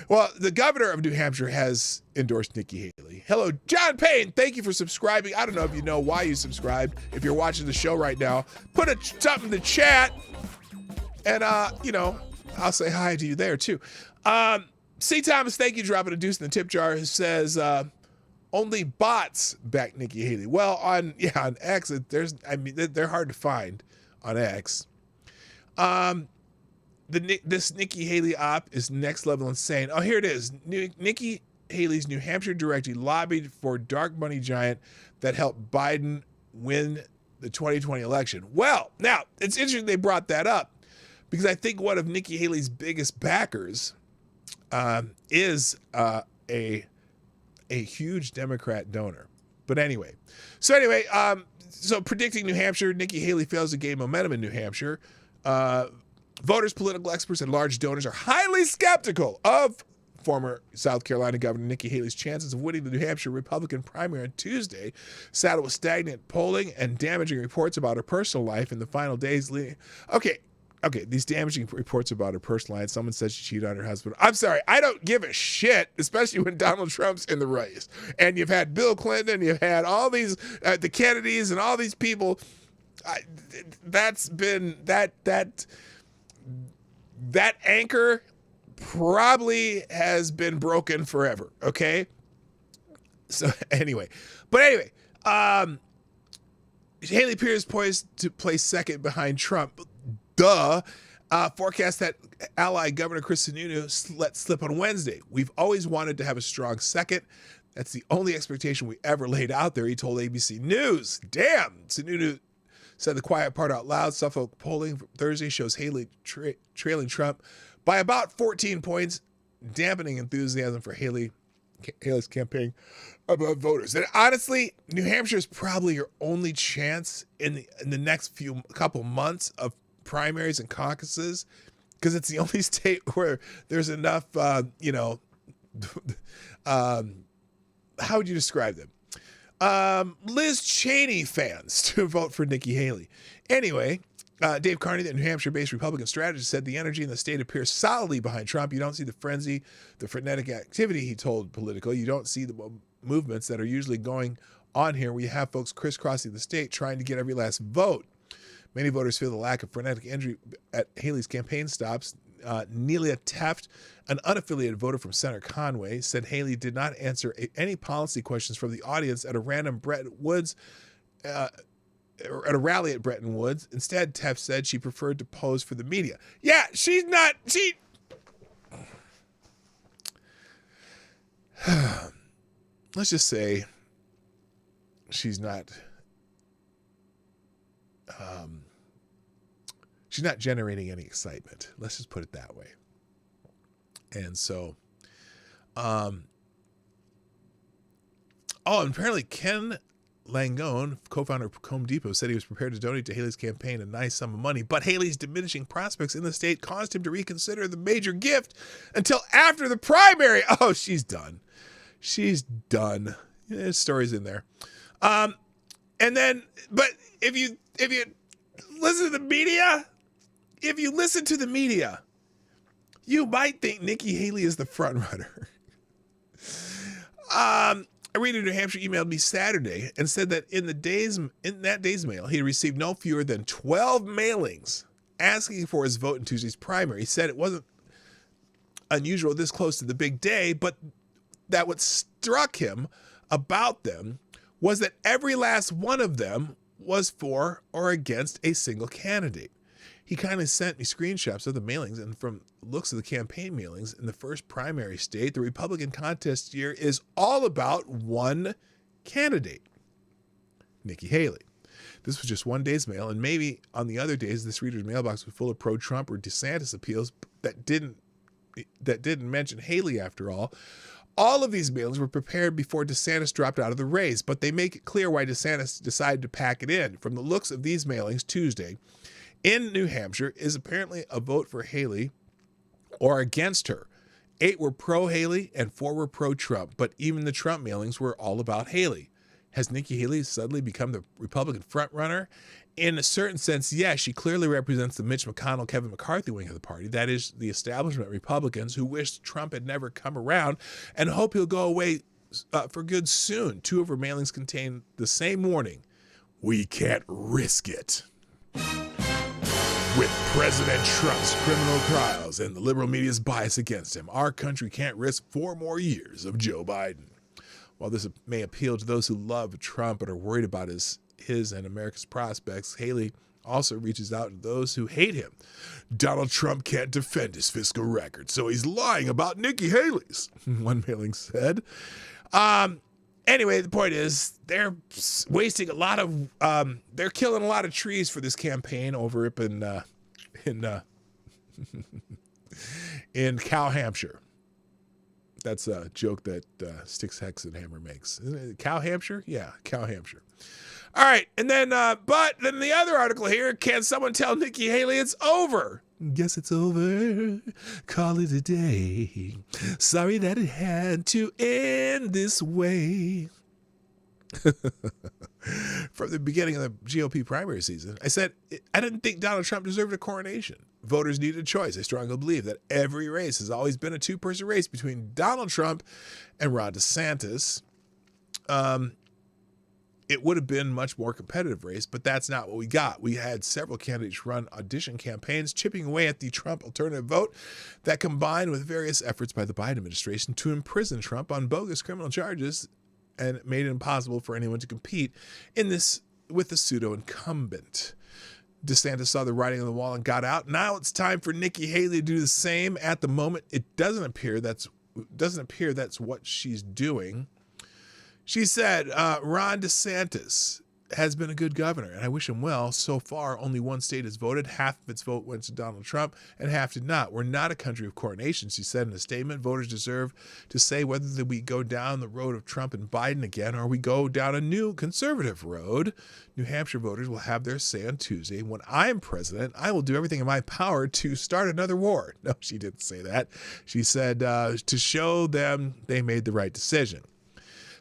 Well, the governor of New Hampshire has endorsed Nikki Haley. Hello, John Payne. Thank you for subscribing. I don't know if you know why you subscribed. If you're watching the show right now, put something in the chat, and I'll say hi to you there too. C. Thomas, thank you, dropping a deuce in the tip jar. Who says only bots back Nikki Haley. Well, on X, they're hard to find on X. This Nikki Haley op is next level insane. Oh, here it is. Nikki Haley's New Hampshire directly lobbied for dark money giant that helped Biden win the 2020 election. Well, now, it's interesting they brought that up because I think one of Nikki Haley's biggest backers is a huge Democrat donor. But anyway, so predicting New Hampshire, Nikki Haley fails to gain momentum in New Hampshire. Voters, political experts, and large donors are highly skeptical of former South Carolina Governor Nikki Haley's chances of winning the New Hampshire Republican primary on Tuesday, saddled with stagnant polling and damaging reports about her personal life in the final days leading. Okay, these damaging reports about her personal life. Someone said she cheated on her husband. I'm sorry, I don't give a shit, especially when Donald Trump's in the race. And you've had Bill Clinton, and you've had all these, the Kennedys, and all these people. That anchor probably has been broken forever, okay? So anyway, Haley appears poised to place second behind Trump. Forecast that ally Governor Chris Sununu let slip on Wednesday. We've always wanted to have a strong second. That's the only expectation we ever laid out there, he told ABC News. Damn, Sununu said the quiet part out loud. Suffolk polling Thursday shows Haley trailing Trump by about 14 points, dampening enthusiasm for Haley's campaign about voters. And honestly, New Hampshire is probably your only chance in the next couple months of primaries and caucuses, because it's the only state where there's enough, how would you describe them? Liz Cheney fans to vote for Nikki Haley. Anyway, Dave Carney, the New Hampshire-based Republican strategist, said the energy in the state appears solidly behind Trump. You don't see the frenzy, the frenetic activity, he told Politico. You don't see the movements that are usually going on here where you have folks crisscrossing the state trying to get every last vote. Many voters feel the lack of frenetic energy at Haley's campaign stops. Nelia Teft, an unaffiliated voter from Center Conway, said Haley did not answer any policy questions from the audience at a random Bretton Woods, at a rally at Bretton Woods. Instead, Teft said she preferred to pose for the media. Yeah, let's just say she's not generating any excitement. Let's just put it that way. And so, and apparently Ken Langone, co-founder of Home Depot, said he was prepared to donate to Haley's campaign a nice sum of money, but Haley's diminishing prospects in the state caused him to reconsider the major gift until after the primary. Oh, she's done. She's done. There's stories in there. And then, but if you listen to the media, you might think Nikki Haley is the front runner. A reader in New Hampshire emailed me Saturday and said that in that day's mail, he had received no fewer than 12 mailings asking for his vote in Tuesday's primary. He said it wasn't unusual this close to the big day, but that what struck him about them was that every last one of them was for or against a single candidate. He kindly sent me screenshots of the mailings, and from looks of the campaign mailings in the first primary state, the Republican contest year is all about one candidate, Nikki Haley. This was just one day's mail, and maybe on the other days this reader's mailbox was full of pro-Trump or Desantis appeals that didn't mention Haley after all. All of these mailings were prepared before DeSantis dropped out of the race, but they make it clear why DeSantis decided to pack it in. From the looks of these mailings Tuesday in New Hampshire is apparently a vote for Haley or against her. 8 were pro-Haley and 4 were pro-Trump, but even the Trump mailings were all about Haley. Has Nikki Haley suddenly become the Republican frontrunner? In a certain sense, yes, she clearly represents the Mitch McConnell, Kevin McCarthy wing of the party. That is the establishment Republicans who wish Trump had never come around and hope he'll go away for good soon. 2 of her mailings contain the same warning: we can't risk it. With President Trump's criminal trials and the liberal media's bias against him, our country can't risk 4 more years of Joe Biden. While this may appeal to those who love Trump but are worried about his and America's prospects, Haley also reaches out to those who hate him. Donald Trump can't defend his fiscal record, so he's lying about Nikki Haley's, one mailing said. Anyway, the point is they're wasting a lot of, they're killing a lot of trees for this campaign over up in in Hampshire. That's a joke that Styx Hex and Hammer makes. Isn't it Hampshire? Yeah, Hampshire. All right, and then, but then the other article here, can someone tell Nikki Haley it's over? Guess it's over. Call it a day. Sorry that it had to end this way. From the beginning of the GOP primary season, I said I didn't think Donald Trump deserved a coronation. Voters needed a choice. I strongly believe that every race has always been a two-person race between Donald Trump and Ron DeSantis. It would have been a much more competitive race, but that's not what we got. We had several candidates run audition campaigns, chipping away at the Trump alternative vote that combined with various efforts by the Biden administration to imprison Trump on bogus criminal charges and made it impossible for anyone to compete in this with the pseudo-incumbent. DeSantis saw the writing on the wall and got out. Now it's time for Nikki Haley to do the same. At the moment, it doesn't appear that's what she's doing. She said, Ron DeSantis has been a good governor, and I wish him well. So far, only one state has voted. Half of its vote went to Donald Trump, and half did not. We're not a country of coronations, she said in a statement. Voters deserve to say whether we go down the road of Trump and Biden again, or we go down a new conservative road. New Hampshire voters will have their say on Tuesday. When I am president, I will do everything in my power to start another war. No, she didn't say that. She said to show them they made the right decision.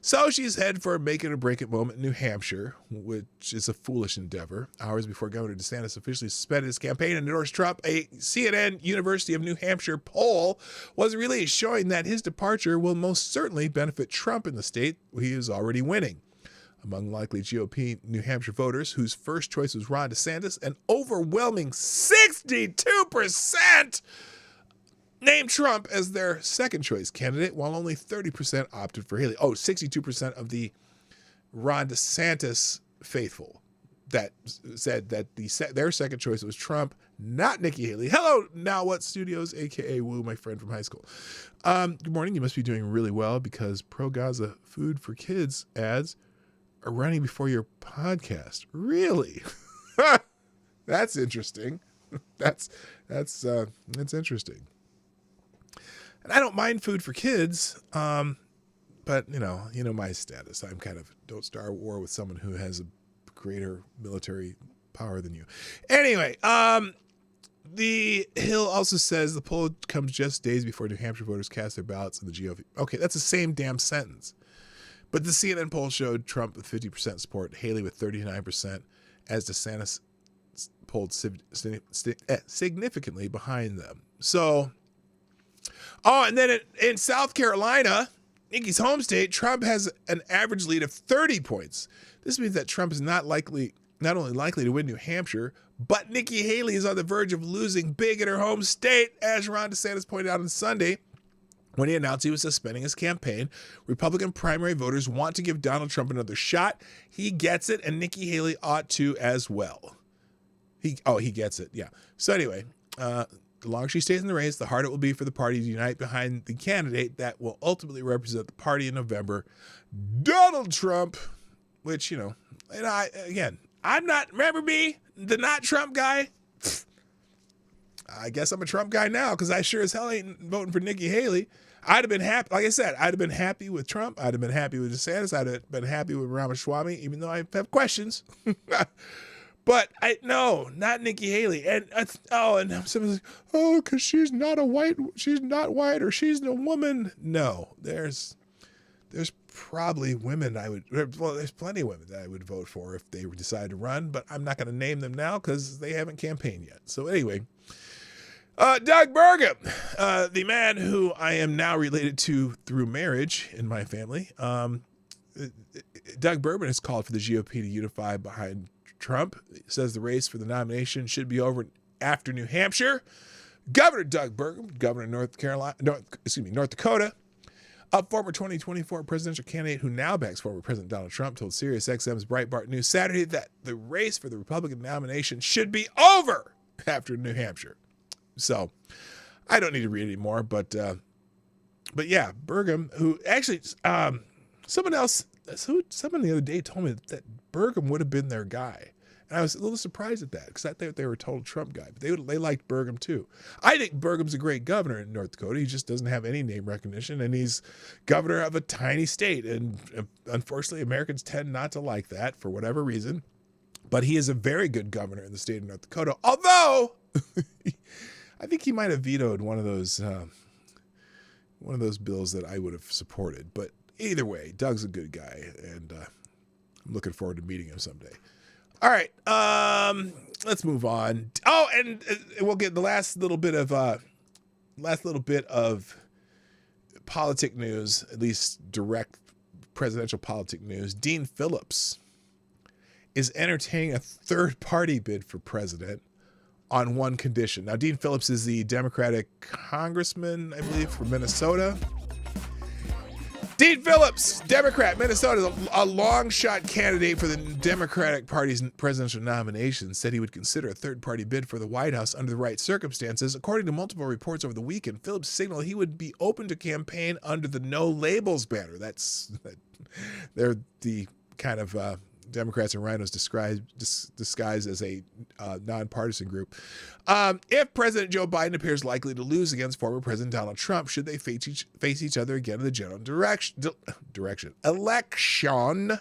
So she's headed for a make it or break it moment in New Hampshire, which is a foolish endeavor. Hours before Governor DeSantis officially suspended his campaign and endorsed Trump, a CNN University of New Hampshire poll was released showing that his departure will most certainly benefit Trump in the state he is already winning. Among likely GOP New Hampshire voters whose first choice was Ron DeSantis, an overwhelming 62% named Trump as their second choice candidate, while only 30% opted for Haley. 62% of the Ron DeSantis faithful that said that their second choice was Trump, not Nikki Haley. Hello, Now What Studios, a.k.a. Woo, my friend from high school. Good morning. You must be doing really well because pro-Gaza food for kids ads are running before your podcast. Really? That's interesting. That's interesting. And I don't mind food for kids, but you know my status. I'm kind of don't start a war with someone who has a greater military power than you. Anyway, the Hill also says the poll comes just days before New Hampshire voters cast their ballots in the GOP. Okay, that's the same damn sentence. But the CNN poll showed Trump with 50% support, Haley with 39%, as DeSantis polled significantly behind them. So. Oh, and then in South Carolina, Nikki's home state, Trump has an average lead of 30 points. This means that Trump is not only likely to win New Hampshire, but Nikki Haley is on the verge of losing big in her home state, as Ron DeSantis pointed out on Sunday when he announced he was suspending his campaign. Republican primary voters want to give Donald Trump another shot. He gets it, and Nikki Haley ought to as well. He gets it, yeah. So anyway, the longer she stays in the race, the harder it will be for the party to unite behind the candidate that will ultimately represent the party in November, Donald Trump, which, and I'm not, remember me, the not Trump guy? I guess I'm a Trump guy now because I sure as hell ain't voting for Nikki Haley. I'd have been happy, like I said, I'd have been happy with Trump. I'd have been happy with DeSantis. I'd have been happy with Ramaswamy, even though I have questions. But not Nikki Haley. And someone's like, because she's not white, or she's a woman. No, there's probably women there's plenty of women that I would vote for if they decide to run, but I'm not going to name them now because they haven't campaigned yet. So anyway, Doug Burgum, the man who I am now related to through marriage in my family, Doug Burgum has called for the GOP to unify behind Trump. Says the race for the nomination should be over after New Hampshire. Governor Doug Burgum, governor of North Dakota, a former 2024 presidential candidate who now backs former President Donald Trump, told SiriusXM's Breitbart News Saturday that the race for the Republican nomination should be over after New Hampshire. So I don't need to read anymore, but yeah, Burgum, who actually Someone the other day told me that Burgum would have been their guy. And I was a little surprised at that because I thought they were a total Trump guy. But they liked Burgum too. I think Burgum's a great governor in North Dakota. He just doesn't have any name recognition, and he's governor of a tiny state. And unfortunately, Americans tend not to like that for whatever reason. But he is a very good governor in the state of North Dakota. Although I think he might have vetoed one of those bills that I would have supported. But either way, Doug's a good guy, and I'm looking forward to meeting him someday. All right, let's move on. Oh, and we'll get the last little bit of politic news, at least direct presidential politic news. Dean Phillips is entertaining a third-party bid for president on one condition. Now, Dean Phillips is the Democratic congressman, I believe, from Minnesota. Dean Phillips, Democrat, Minnesota, a long-shot candidate for the Democratic Party's presidential nomination, said he would consider a third-party bid for the White House under the right circumstances. According to multiple reports over the weekend, Phillips signaled he would be open to campaign under the No Labels banner. They're the kind of Democrats and rhinos disguised as a nonpartisan group. If President Joe Biden appears likely to lose against former President Donald Trump, should they face each other again in the general election,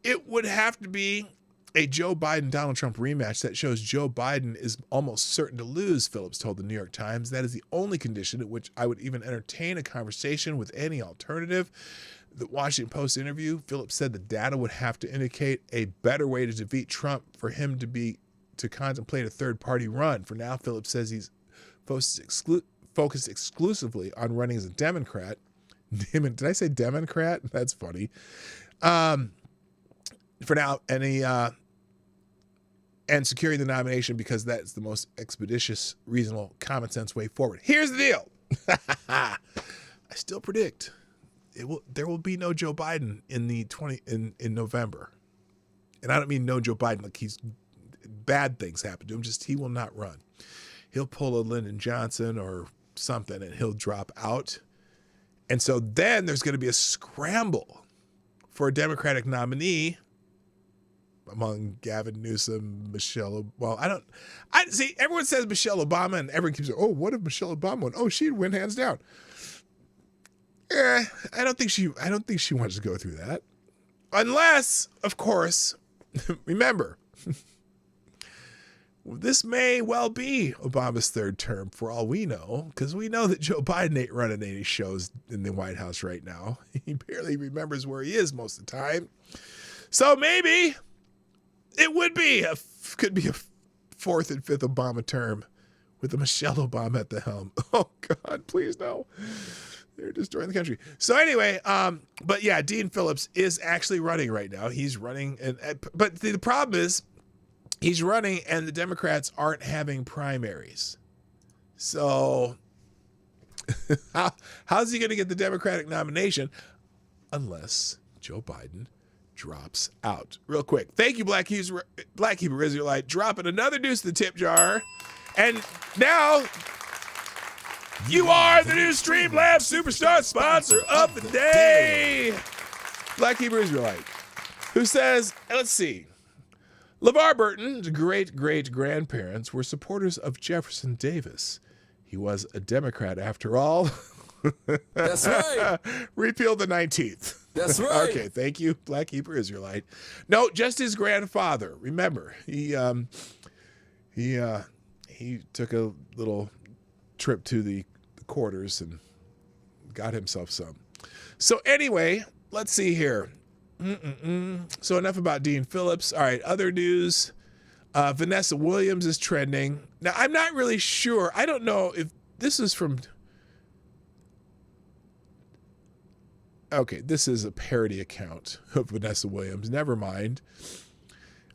it would have to be a Joe Biden-Donald Trump rematch that shows Joe Biden is almost certain to lose, Phillips told the New York Times. That is the only condition at which I would even entertain a conversation with any alternative. The Washington Post interview, Phillips said the data would have to indicate a better way to defeat Trump for him to contemplate a third-party run. For now, Phillips says he's focused exclusively on running as a Democrat. Did I say Democrat? That's funny. For now, and securing the nomination because that's the most expeditious, reasonable, common sense way forward. Here's the deal. I still predict there will be no Joe Biden in November. And I don't mean no Joe Biden like bad things happen to him, just he will not run. He'll pull a Lyndon Johnson or something and he'll drop out. And so then there's going to be a scramble for a Democratic nominee among Gavin Newsom, everyone says Michelle Obama and everyone keeps saying, oh, what if Michelle Obama won? Oh, she'd win hands down. I don't think she wants to go through that. Unless, of course, remember, this may well be Obama's third term for all we know, because we know that Joe Biden ain't running any shows in the White House right now. He barely remembers where he is most of the time. So maybe it could be a fourth and fifth Obama term with a Michelle Obama at the helm. Oh, God, please no. They're destroying the country. So anyway, but yeah, Dean Phillips is actually running right now. He's running, but the problem is he's running and the Democrats aren't having primaries. So how's he going to get the Democratic nomination unless Joe Biden drops out? Real quick. Thank you, Black Hebrew Israelite. Dropping another deuce to the tip jar. And now you are the new Streamlabs Superstar sponsor of the day. Black Hebrew Israelite, who says, let's see, LeVar Burton's great-great-grandparents were supporters of Jefferson Davis. He was a Democrat after all. That's right. Repeal the 19th. That's right. Okay, thank you, Black Hebrew Israelite. No, just his grandfather. Remember, he took a little trip to the quarters and got himself some. So anyway, let's see here. So enough about Dean Phillips. All right, other news. Vanessa Williams is trending. Now, I'm not really sure. I don't know if this is from... Okay, this is a parody account of Vanessa Williams. Never mind.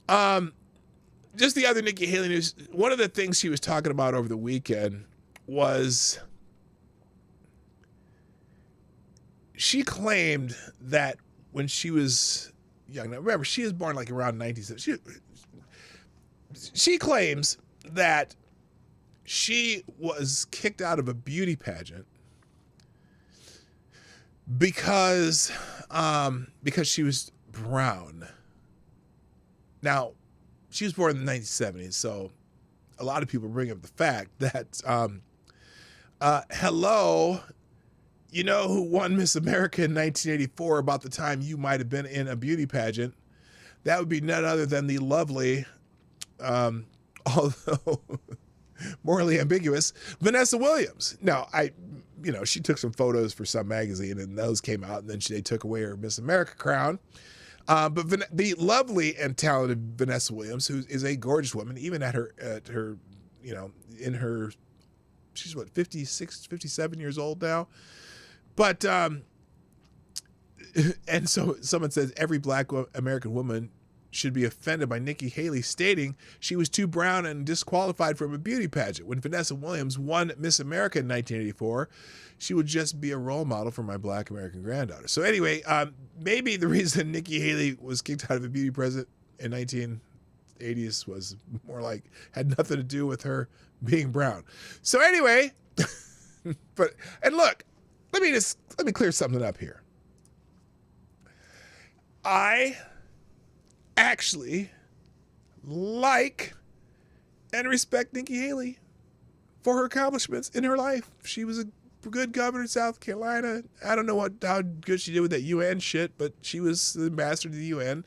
Just the other Nikki Haley news. One of the things she was talking about over the weekend was she claimed that when she was young, now remember, she was born like around 1970. She claims that she was kicked out of a beauty pageant because because she was brown. Now, she was born in the 1970s, so a lot of people bring up the fact that, hello, you know who won Miss America in 1984 about the time you might have been in a beauty pageant? That would be none other than the lovely, although morally ambiguous, Vanessa Williams. Now, she took some photos for some magazine, and those came out, and then they took away her Miss America crown. But the lovely and talented Vanessa Williams, who is a gorgeous woman, even at her, in her, she's what, 56, 57 years old now. But, and so someone says every black American woman should be offended by Nikki Haley stating she was too brown and disqualified from a beauty pageant. When Vanessa Williams won Miss America in 1984, she would just be a role model for my black American granddaughter. So anyway, maybe the reason Nikki Haley was kicked out of a beauty pageant in 1980s was more like, had nothing to do with her being brown. So anyway, and look, let me clear something up here. I actually like and respect Nikki Haley for her accomplishments in her life. She was a good governor in South Carolina. I don't know how good she did with that UN shit, but she was the ambassador to the UN,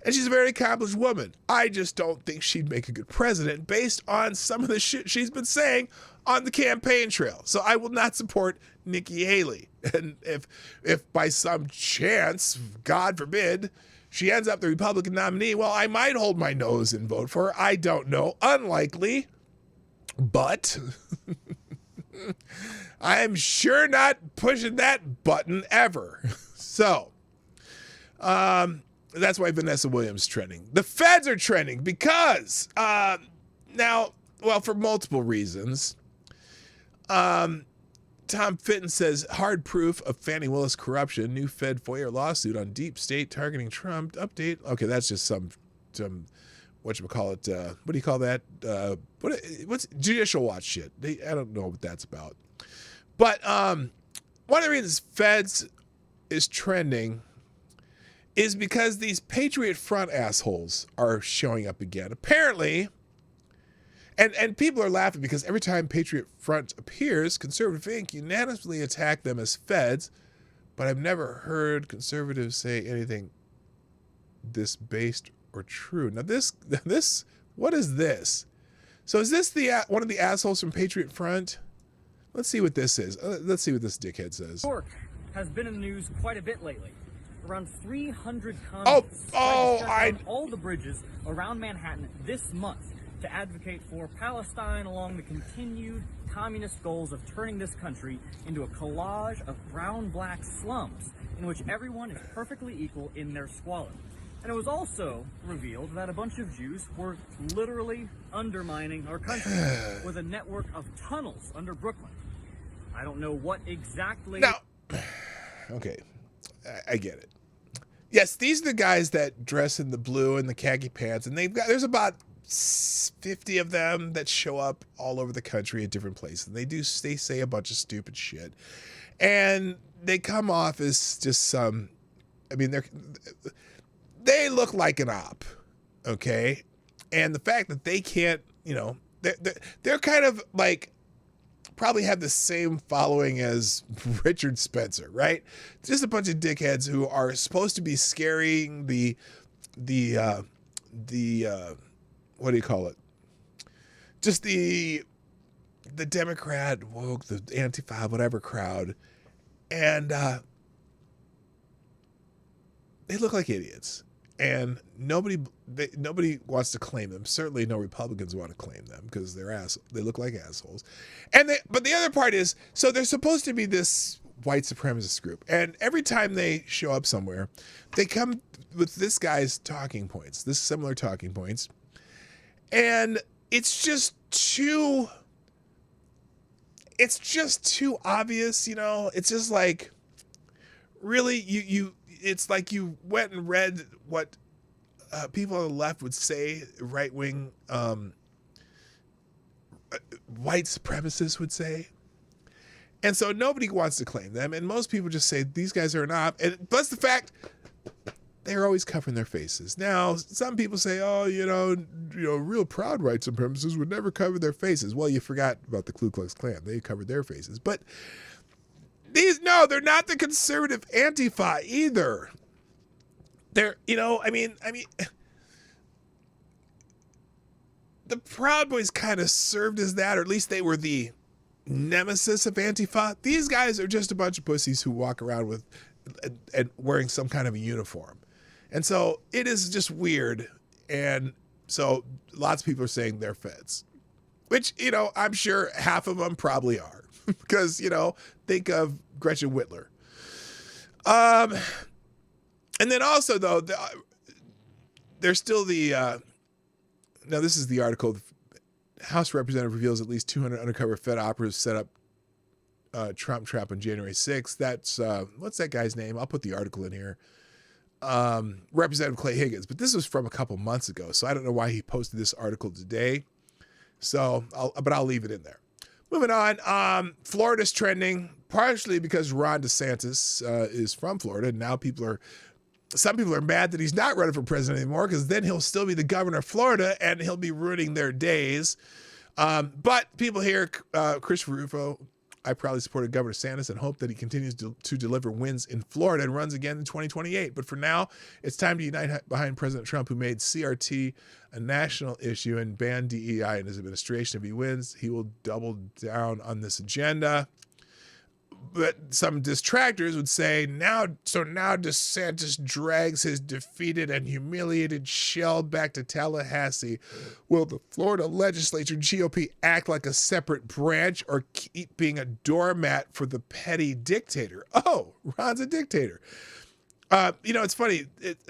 and she's a very accomplished woman. I just don't think she'd make a good president based on some of the shit she's been saying on the campaign trail. So I will not support Nikki Haley. And if by some chance, God forbid, she ends up the Republican nominee, well, I might hold my nose and vote for her. I don't know. Unlikely. But I'm sure not pushing that button ever. So, that's why Vanessa Williams is trending. The feds are trending because, for multiple reasons. Tom Fitton says, hard proof of Fannie Willis corruption, new Fed FOIA lawsuit on deep state targeting Trump update. Okay, that's just some whatchamacallit, what do you call that? What's Judicial Watch shit? I don't know what that's about. But one of the reasons Feds is trending is because these Patriot Front assholes are showing up again. Apparently, and people are laughing because every time Patriot Front appears, Conservative Inc. unanimously attack them as Feds, but I've never heard conservatives say anything this based or true. Now this, what is this? So is this one of the assholes from Patriot Front? Let's see what this is. Let's see what this dickhead says. New York has been in the news quite a bit lately. Around 300 communists on all the bridges around Manhattan this month to advocate for Palestine along the continued communist goals of turning this country into a collage of brown-black slums in which everyone is perfectly equal in their squalor. And it was also revealed that a bunch of Jews were literally undermining our country with a network of tunnels under Brooklyn. I don't know what exactly... Now, okay, I get it. Yes, these are the guys that dress in the blue and the khaki pants, and there's about 50 of them that show up all over the country at different places. And they say a bunch of stupid shit, and they come off as just some, they look like an op, okay? And the fact that they can't, they're kind of like, probably have the same following as Richard Spencer, right? Just a bunch of dickheads who are supposed to be scaring the what do you call it? Just the Democrat woke, the Anti-5, whatever crowd, and they look like idiots, and nobody wants to claim them. Certainly, no Republicans want to claim them because they look like assholes. But the other part is, so they're supposed to be this white supremacist group, and every time they show up somewhere, they come with this guy's talking points, this similar talking points. And it's just too obvious, It's just like, really, it's like you went and read what people on the left would say, right-wing white supremacists would say, And so nobody wants to claim them. And most people just say these guys are not. And plus the fact they're always covering their faces. Now, some people say, oh, real Proud Rights supremacists would never cover their faces. Well, you forgot about the Ku Klux Klan. They covered their faces. But they're not the conservative Antifa either. They're, the Proud Boys kind of served as that, or at least they were the nemesis of Antifa. These guys are just a bunch of pussies who walk around with and wearing some kind of a uniform. And so it is just weird. And so lots of people are saying they're feds, which, I'm sure half of them probably are because, think of Gretchen Whitler. And then also, though, there's still the, now this is the article, House Representative reveals at least 200 undercover Fed operatives set up Trump trap on January 6th. That's, what's that guy's name? I'll put the article in here. Representative Clay Higgins, but this was from a couple months ago, so I don't know why he posted this article today. So, I'll leave it in there. Moving on, Florida's trending, partially because Ron DeSantis is from Florida, and now some people are mad that he's not running for president anymore because then he'll still be the governor of Florida and he'll be ruining their days. But people here, Christopher Rufo, I probably supported Governor DeSantis and hope that he continues to deliver wins in Florida and runs again in 2028. But for now, it's time to unite behind President Trump, who made CRT a national issue and banned DEI in his administration. If he wins, he will double down on this agenda. But some detractors would say, now DeSantis drags his defeated and humiliated shell back to Tallahassee. Will the Florida legislature GOP act like a separate branch or keep being a doormat for the petty dictator? Oh, Ron's a dictator. It's funny.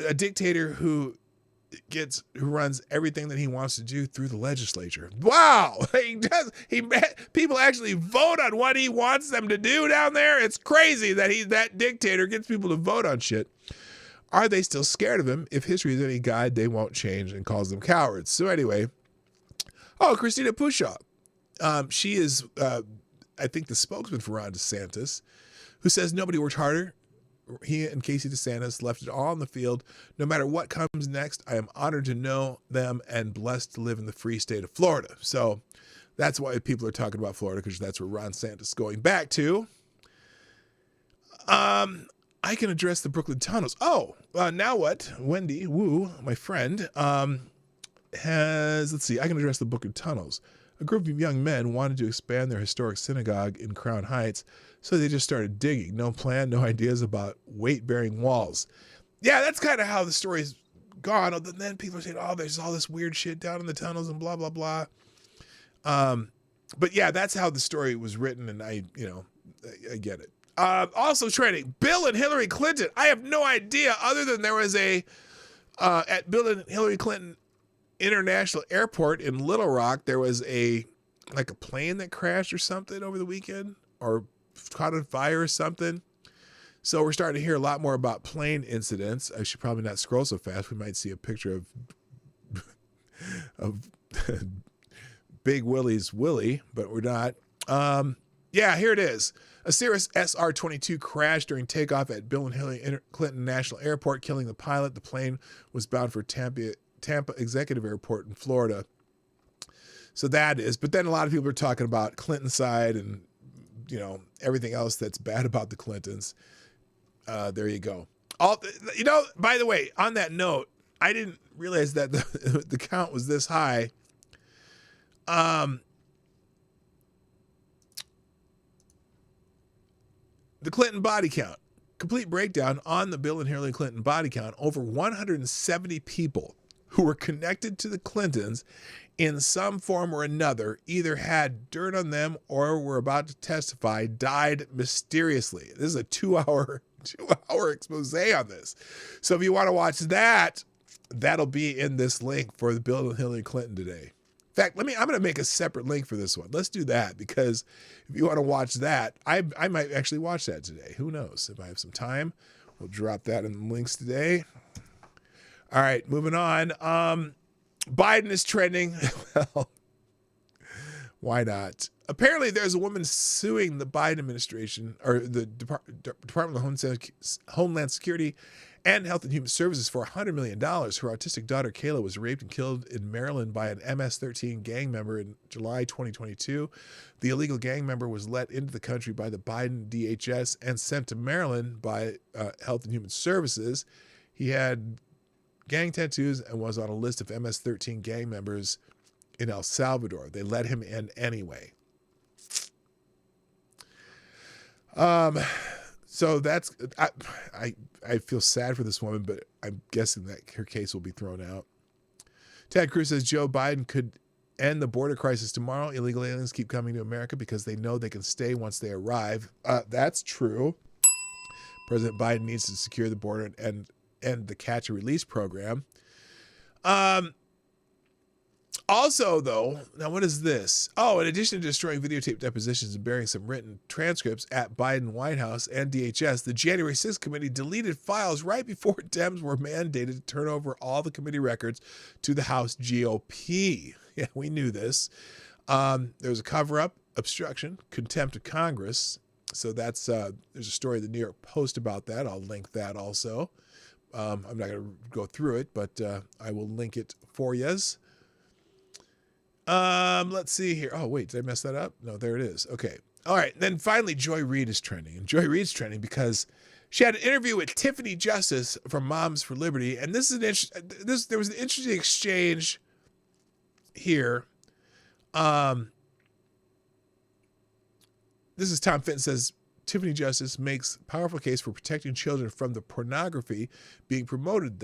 A dictator who runs everything that he wants to do through the legislature. Wow. People actually vote on what he wants them to do down there. It's crazy that dictator gets people to vote on shit. Are they still scared of him? If history is any guide, they won't change and calls them cowards. So anyway, Christina Pushaw. She is, I think, the spokesman for Ron DeSantis, who says nobody worked harder. He and Casey DeSantis left it all on the field. No matter what comes next, I am honored to know them and blessed to live in the free state of Florida. So that's why people are talking about Florida, because that's where Ron DeSantis is going back to. I can address the Brooklyn tunnels. Now what? Wendy Wu, my friend, I can address the Brooklyn tunnels. A group of young men wanted to expand their historic synagogue in Crown Heights, so they just started digging. No plan, no ideas about weight-bearing walls. Yeah, that's kind of how the story's gone. And then people are saying, there's all this weird shit down in the tunnels and blah, blah, blah. But yeah, that's how the story was written, and I get it. Also trending, Bill and Hillary Clinton. I have no idea, other than there was at Bill and Hillary Clinton International Airport in Little Rock, there was a plane that crashed or something over the weekend, or caught on fire or something. So we're starting to hear a lot more about plane incidents. I should probably not scroll so fast. We might see a picture of Big Willie's Willie, but we're not. Here it is. A Cirrus SR-22 crashed during takeoff at Bill and Hillary Clinton National Airport, killing the pilot. The plane was bound for Tampa Executive Airport in Florida. So that is. But then a lot of people are talking about Clinton side and everything else that's bad about the Clintons. There you go. By the way, on that note, I didn't realize that the count was this high. The Clinton body count. Complete breakdown on the Bill and Hillary Clinton body count. Over 170 people who were connected to the Clintons in some form or another, either had dirt on them or were about to testify, died mysteriously. This is a two-hour expose on this. So if you want to watch that, that'll be in this link for the Bill and Hillary Clinton today. In fact, I'm going to make a separate link for this one. Let's do that, because if you want to watch that, I might actually watch that today. Who knows? If I have some time, we'll drop that in the links today. All right, moving on. Biden is trending. Well, Why not? Apparently, there's a woman suing the Biden administration or the Department of Homeland Security and Health and Human Services for $100 million. Her autistic daughter, Kayla, was raped and killed in Maryland by an MS-13 gang member in July 2022. The illegal gang member was let into the country by the Biden DHS and sent to Maryland by Health and Human Services. He had gang tattoos and was on a list of MS-13 gang members in El Salvador. They let him in anyway. So that's, I feel sad for this woman, but I'm guessing that her case will be thrown out. Ted Cruz says Joe Biden could end the border crisis tomorrow. Illegal aliens keep coming to America because they know they can stay once they arrive. That's true. President Biden needs to secure the border and end the catch and release program. Also, though, now what is this? Oh, in addition to destroying videotape depositions and burying some written transcripts at Biden White House and DHS, the January 6th committee deleted files right before Dems were mandated to turn over all the committee records to the House GOP. Yeah, we knew this. There was a cover-up, obstruction, contempt of Congress. So that's there's a story in the New York Post about that. I'll link that also. I'm not going to go through it, but I will link it for yous. Let's see here. Oh, wait, did I mess that up? No, there it is. Okay. All right. Then finally, Joy Reid is trending. And Joy Reid's trending because she had an interview with Tiffany Justice from Moms for Liberty. And this is there was an interesting exchange here. This is Tom Fitton says, Tiffany Justice makes a powerful case for protecting children from the pornography being promoted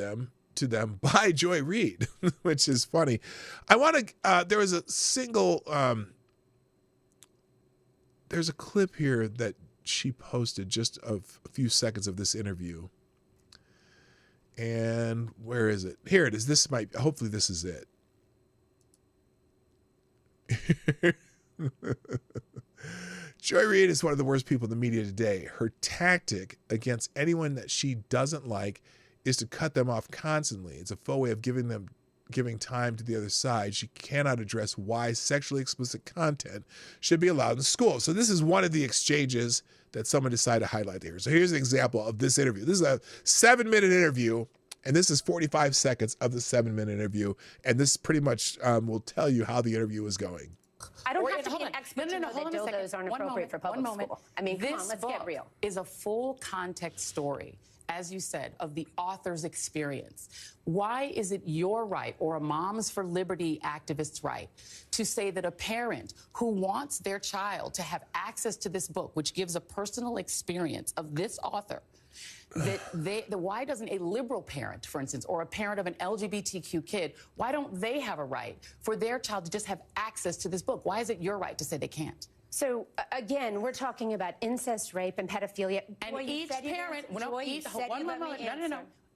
to them by Joy Reid, which is funny. I want to, there was a single, there's a clip here that she posted just of a few seconds of this interview. And where is it? Here it is. Hopefully this is it. Joy Reid is one of the worst people in the media today. Her tactic against anyone that she doesn't like is to cut them off constantly. It's a faux way of giving time to the other side. She cannot address why sexually explicit content should be allowed in school. So this is one of the exchanges that someone decided to highlight here. So here's an example of this interview. This is a 7-minute interview, and this is 45 seconds of the 7-minute interview. And this pretty much will tell you how the interview is going. I don't have to be an expert to know that dildos aren't appropriate for public school. I mean, come on, let's get real. This is a full context story, as you said, of the author's experience. Why is it your right or a Moms for Liberty activist's right to say that a parent who wants their child to have access to this book, which gives a personal experience of this author, why doesn't a liberal parent, for instance, or a parent of an LGBTQ kid, why don't they have a right for their child to just have access to this book? Why is it your right to say they can't? So, again, we're talking about incest, rape, and pedophilia. And Boy, each parent,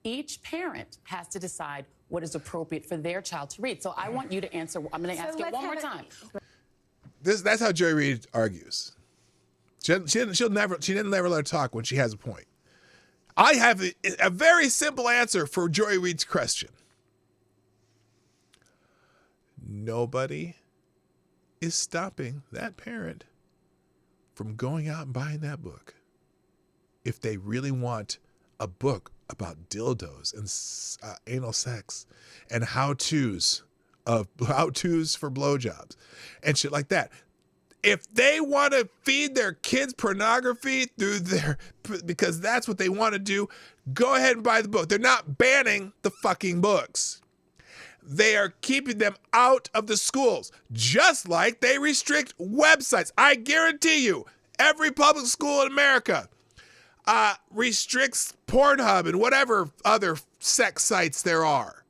each parent has to decide what is appropriate for their child to read. So I want you to answer. I'm going to ask it one more time. That's how Joy Reid argues. She didn't never let her talk when she has a point. I have a very simple answer for Joy Reid's question. Nobody is stopping that parent from going out and buying that book if they really want a book about dildos and anal sex and how-tos for blowjobs and shit like that. If they want to feed their kids pornography because that's what they want to do, go ahead and buy the book. They're not banning the fucking books. They are keeping them out of the schools, just like they restrict websites. I guarantee you, every public school in America restricts Pornhub and whatever other sex sites there are.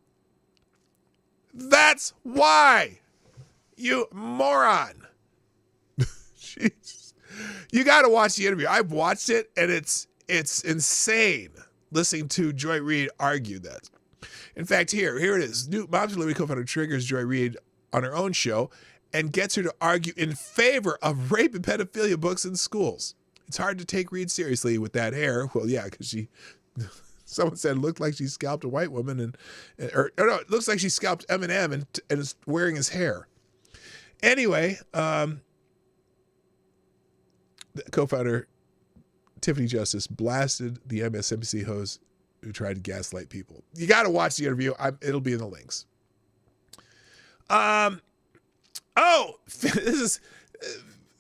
That's why, you moron. Jeez. You got to watch the interview. I've watched it, and it's insane listening to Joy Reid argue that. In fact, here it is. New Moms for Liberty co-founder triggers Joy Reid on her own show and gets her to argue in favor of rape and pedophilia books in schools. It's hard to take Reid seriously with that hair. Well, yeah, because someone said it looked like she scalped a white woman, it looks like she scalped Eminem and is wearing his hair. Anyway, the co-founder Tiffany Justice blasted the MSNBC host who tried to gaslight people. You got to watch the interview. It'll be in the links. This is,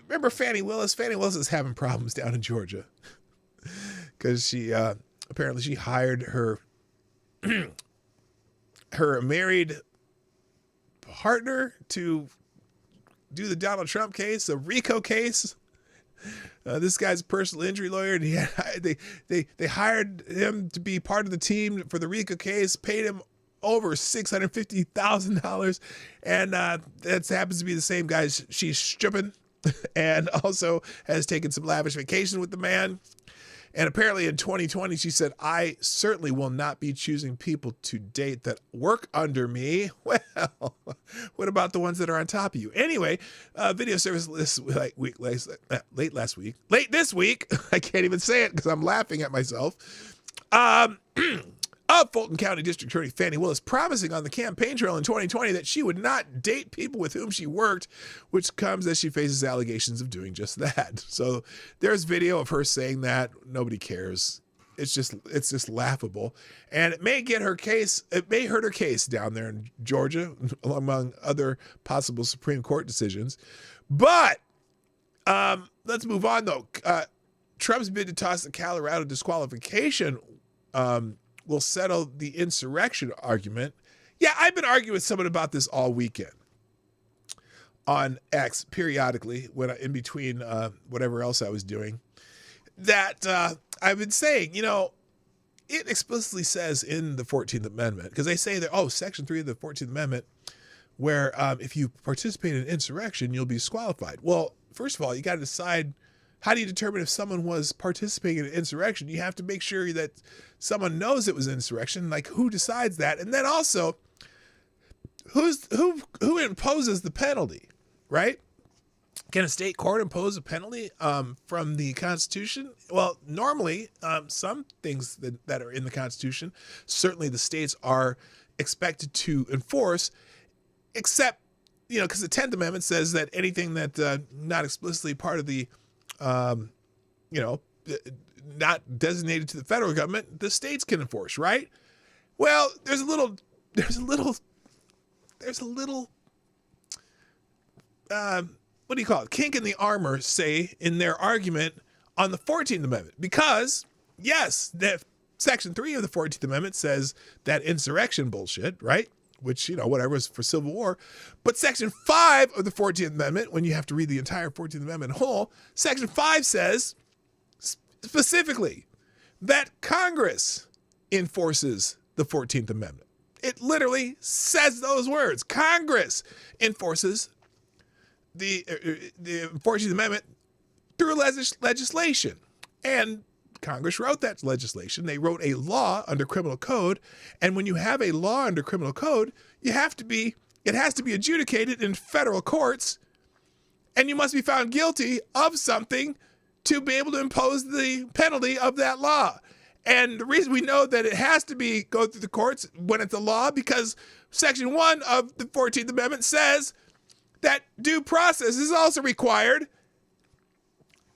remember Fannie Willis? Fannie Willis is having problems down in Georgia because she apparently she hired her married partner to do the Donald Trump case, the RICO case. This guy's a personal injury lawyer, and they hired him to be part of the team for the RICO case, paid him over $650,000, and that happens to be the same guy she's stripping, and also has taken some lavish vacation with the man. And apparently in 2020, she said, "I certainly will not be choosing people to date that work under me." Well, what about the ones that are on top of you? Anyway, video service late this week, I can't even say it because I'm laughing at myself, of Fulton County District Attorney Fannie Willis promising on the campaign trail in 2020 that she would not date people with whom she worked, which comes as she faces allegations of doing just that. So there's video of her saying that. Nobody cares. It's just laughable. And it may get her case, it may hurt her case down there in Georgia, among other possible Supreme Court decisions. But let's move on, though. Trump's bid to toss the Colorado disqualification will settle the insurrection argument. Yeah, I've been arguing with someone about this all weekend on X periodically when in between whatever else I was doing. That I've been saying, it explicitly says in the 14th Amendment, because they say that, Section 3 of the 14th Amendment, where if you participate in insurrection, you'll be disqualified. Well, first of all, you got to decide, how do you determine if someone was participating in an insurrection? You have to make sure that someone knows it was insurrection. Like, who decides that? And then also, who imposes the penalty, right? Can a state court impose a penalty from the Constitution? Well, normally, some things that are in the Constitution, certainly the states are expected to enforce, except, because the 10th Amendment says that anything that not explicitly part of the not designated to the federal government, the states can enforce, right? Well, there's a little what do you call it? Kink in the armor, say, in their argument on the 14th Amendment, because yes, that Section 3 of the 14th Amendment says that insurrection bullshit, right? Which, whatever is for Civil War. But Section 5 of the 14th Amendment, when you have to read the entire 14th Amendment whole, Section 5 says specifically that Congress enforces the 14th Amendment. It literally says those words. Congress enforces the 14th Amendment through legislation. And Congress wrote that legislation. They wrote a law under criminal code. And when you have a law under criminal code, it has to be adjudicated in federal courts, and you must be found guilty of something to be able to impose the penalty of that law. And the reason we know that it has to go through the courts when it's a law, because Section 1 of the 14th Amendment says that due process is also required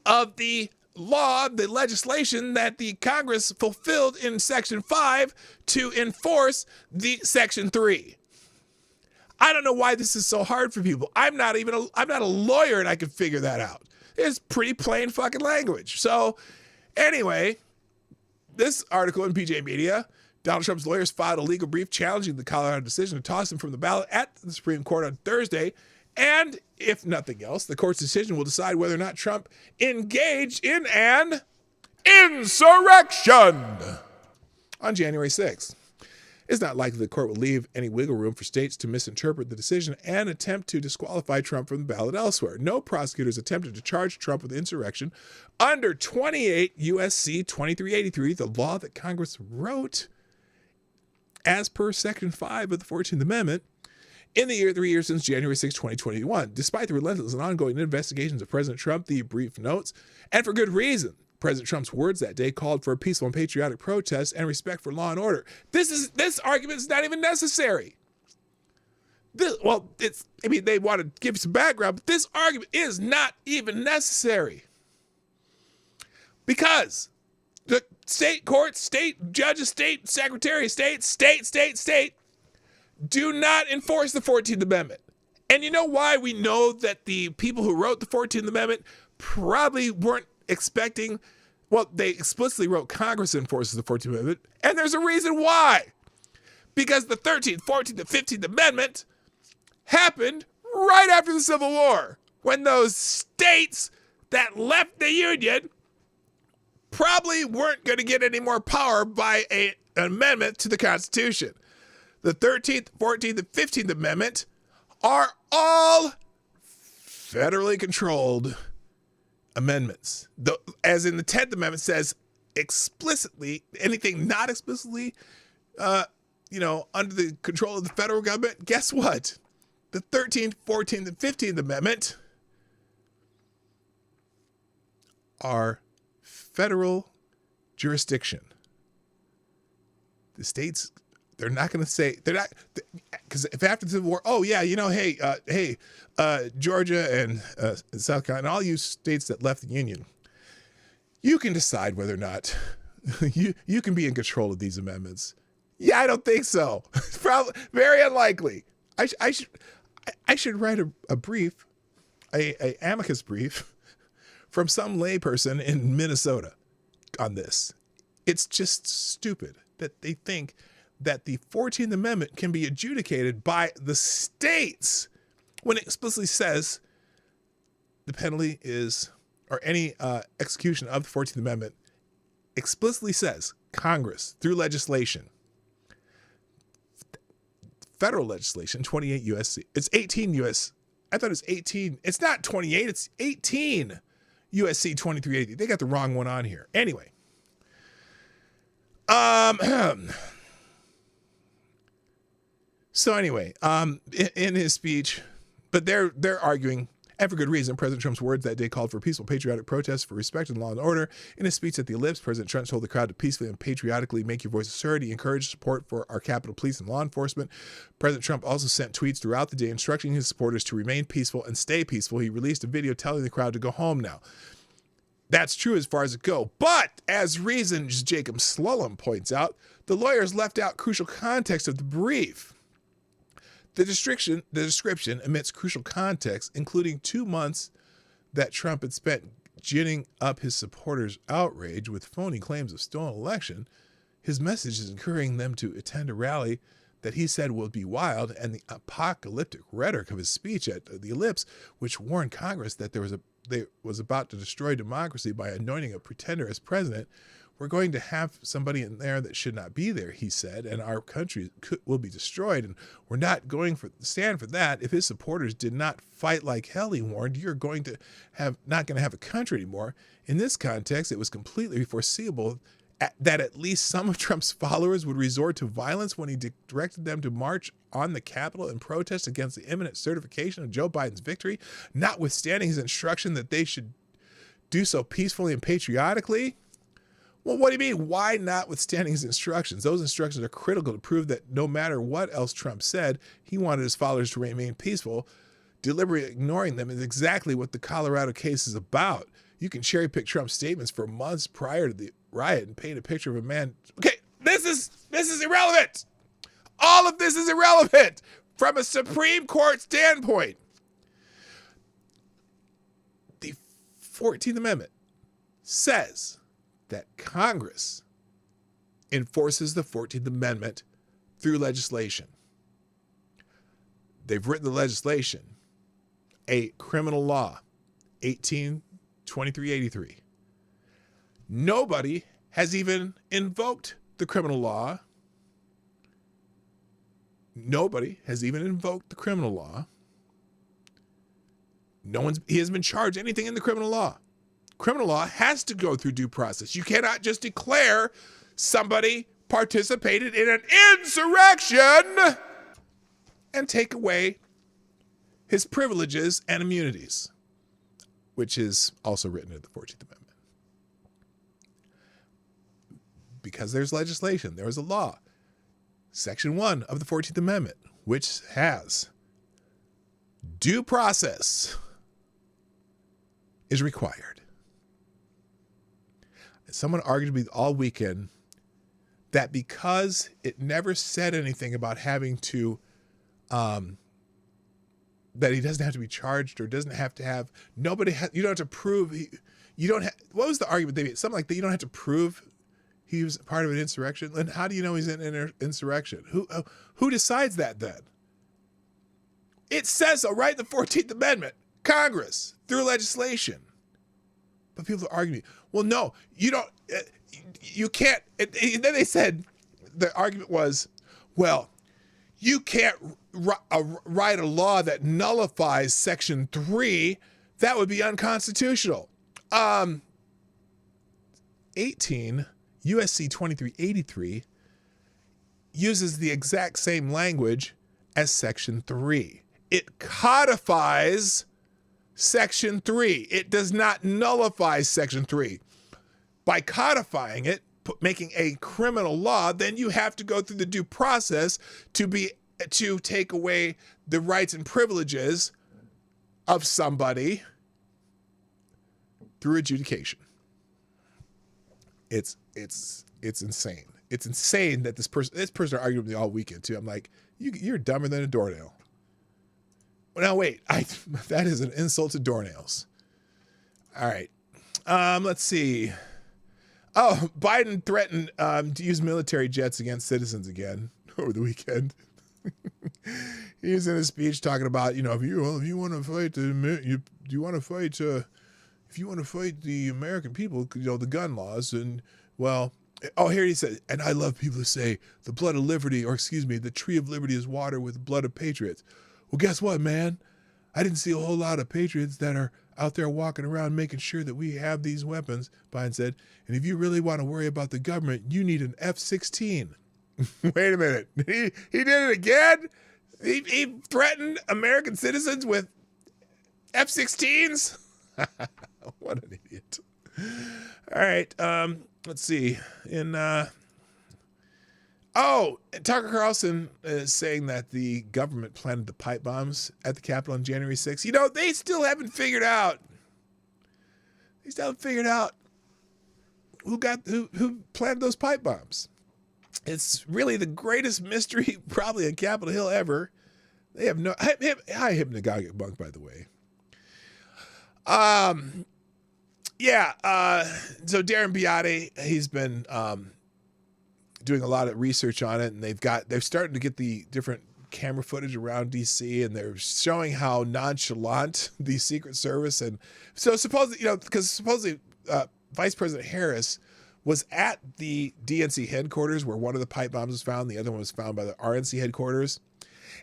of the law, the legislation that the Congress fulfilled in Section 5 to enforce the Section 3. I don't know why this is so hard for people. I'm not a lawyer, and I can figure that out. It's pretty plain fucking language. So anyway, this article in PJ Media, Donald Trump's lawyers filed a legal brief challenging the Colorado decision to toss him from the ballot at the Supreme Court on Thursday. And if nothing else, the court's decision will decide whether or not Trump engaged in an insurrection on January 6th. It's not likely the court will leave any wiggle room for states to misinterpret the decision and attempt to disqualify Trump from the ballot elsewhere. No prosecutors attempted to charge Trump with insurrection under 28 U.S.C. 2383, the law that Congress wrote as per Section 5 of the 14th Amendment, in the 3 years since January 6, 2021. Despite the relentless and ongoing investigations of President Trump, the brief notes, and for good reason. President Trump's words that day called for a peaceful and patriotic protest and respect for law and order. This argument is not even necessary. they want to give some background, but this argument is not even necessary. Because the state courts, state judges, state secretary of state do not enforce the 14th Amendment. And you know why we know that the people who wrote the 14th Amendment probably weren't expecting, they explicitly wrote Congress enforces the 14th Amendment, and there's a reason why. Because the 13th, 14th, and 15th Amendment happened right after the Civil War, when those states that left the Union probably weren't going to get any more power by an amendment to the Constitution. The 13th, 14th, and 15th Amendment are all federally controlled amendments. As in the 10th Amendment says explicitly, anything not explicitly, under the control of the federal government, guess what? The 13th, 14th, and 15th Amendment are federal jurisdiction. The states, they're not going to say, because if after the Civil War, Georgia and South Carolina, all you states that left the Union, you can decide whether or not you can be in control of these amendments. Yeah, I don't think so. It's probably very unlikely. I should write a brief, a amicus brief from some layperson in Minnesota on this. It's just stupid that they think that the 14th Amendment can be adjudicated by the states when it explicitly says the penalty is, or any execution of the 14th Amendment explicitly says Congress through legislation. Federal legislation, 28 U.S.C. It's 18 U.S. I thought it was 18. It's not 28. It's 18 U.S.C. 2380. They got the wrong one on here. Anyway. So anyway, in his speech, but they're arguing, and for good reason, President Trump's words that day called for peaceful, patriotic protests for respect and law and order. In his speech at the Ellipse, President Trump told the crowd to peacefully and patriotically make your voices heard. He encouraged support for our Capitol Police and law enforcement. President Trump also sent tweets throughout the day instructing his supporters to remain peaceful and stay peaceful. He released a video telling the crowd to go home now. That's true as far as it goes. But as Reason Jacob Slullam points out, the lawyers left out crucial context of the brief. The description omits crucial context, including 2 months that Trump had spent ginning up his supporters' outrage with phony claims of stolen election. His message is encouraging them to attend a rally that he said would be wild, and the apocalyptic rhetoric of his speech at the Ellipse, which warned Congress that they was about to destroy democracy by anointing a pretender as president. We're going to have somebody in there that should not be there, he said, and our country will be destroyed, and we're not going to stand for that. If his supporters did not fight like hell, he warned, you're not going to have a country anymore. In this context, it was completely foreseeable that at least some of Trump's followers would resort to violence when he directed them to march on the Capitol in protest against the imminent certification of Joe Biden's victory, notwithstanding his instruction that they should do so peacefully and patriotically. Well, what do you mean? Why notwithstanding his instructions? Those instructions are critical to prove that no matter what else Trump said, he wanted his followers to remain peaceful. Deliberately ignoring them is exactly what the Colorado case is about. You can cherry pick Trump's statements for months prior to the riot and paint a picture of a man. Okay, this is irrelevant. All of this is irrelevant from a Supreme Court standpoint. The 14th Amendment says that Congress enforces the 14th Amendment through legislation. They've written the legislation, a criminal law, 2383. Nobody has even invoked the criminal law. Nobody has even invoked the criminal law. He hasn't been charged anything in the criminal law. Criminal law has to go through due process. You cannot just declare somebody participated in an insurrection and take away his privileges and immunities, which is also written in the 14th Amendment. Because there's legislation, there is a law. Section 1 of the 14th Amendment, which has Due process is required. Someone argued with me all weekend that because it never said anything about having to, that he doesn't have to be charged or doesn't have to have, you don't have to prove, what was the argument they made? Something like that, you don't have to prove he was part of an insurrection. And how do you know he's in an insurrection? Who decides that then? It says so right in the 14th Amendment, Congress, through legislation. But people are arguing, well, no, you don't, you can't. And then they said, the argument was, well, you can't write a law that nullifies Section 3. That would be unconstitutional. 18 USC 2383 uses the exact same language as Section 3. It codifies Section 3. It does not nullify Section 3. By codifying it, making a criminal law, then you have to go through the due process to take away the rights and privileges of somebody through adjudication. It's insane. It's insane that this person argued with me all weekend too. I'm like, you're dumber than a doornail. Now wait, that is an insult to doornails. All right, let's see. Oh, Biden threatened to use military jets against citizens again over the weekend. He was in a speech talking about, if you want to fight if you want to fight the American people, the gun laws, and here he said, and I love people who say the blood of liberty, or excuse me, the tree of liberty is water with the blood of patriots. Well, guess what, man? I didn't see a whole lot of patriots that are out there walking around making sure that we have these weapons, Biden said. And if you really want to worry about the government, you need an F-16. Wait a minute. He did it again? He threatened American citizens with F-16s? What an idiot. All right. Let's see. Tucker Carlson is saying that the government planted the pipe bombs at the Capitol on January 6th. They still haven't figured out. Who planted those pipe bombs. It's really the greatest mystery probably on Capitol Hill ever. They have no high hypnagogic bunk, by the way. So Darren Biate, he's been doing a lot of research on it, and they're starting to get the different camera footage around DC, and they're showing how nonchalant the Secret Service, and so supposedly, Vice President Harris was at the DNC headquarters where one of the pipe bombs was found, the other one was found by the RNC headquarters,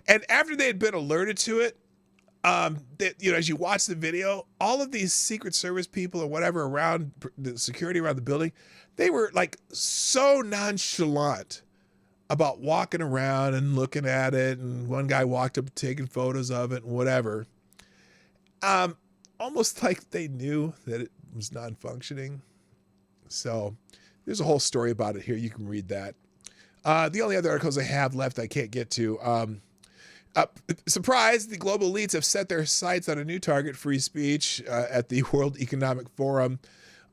and after they had been alerted to it, as you watch the video, all of these Secret Service people or whatever around the security around the building, they were like so nonchalant about walking around and looking at it. And one guy walked up taking photos of it and whatever. Almost like they knew that it was non-functioning. So there's a whole story about it here. You can read that. The only other articles I have left I can't get to. Surprise, the global elites have set their sights on a new target, free speech, at the World Economic Forum.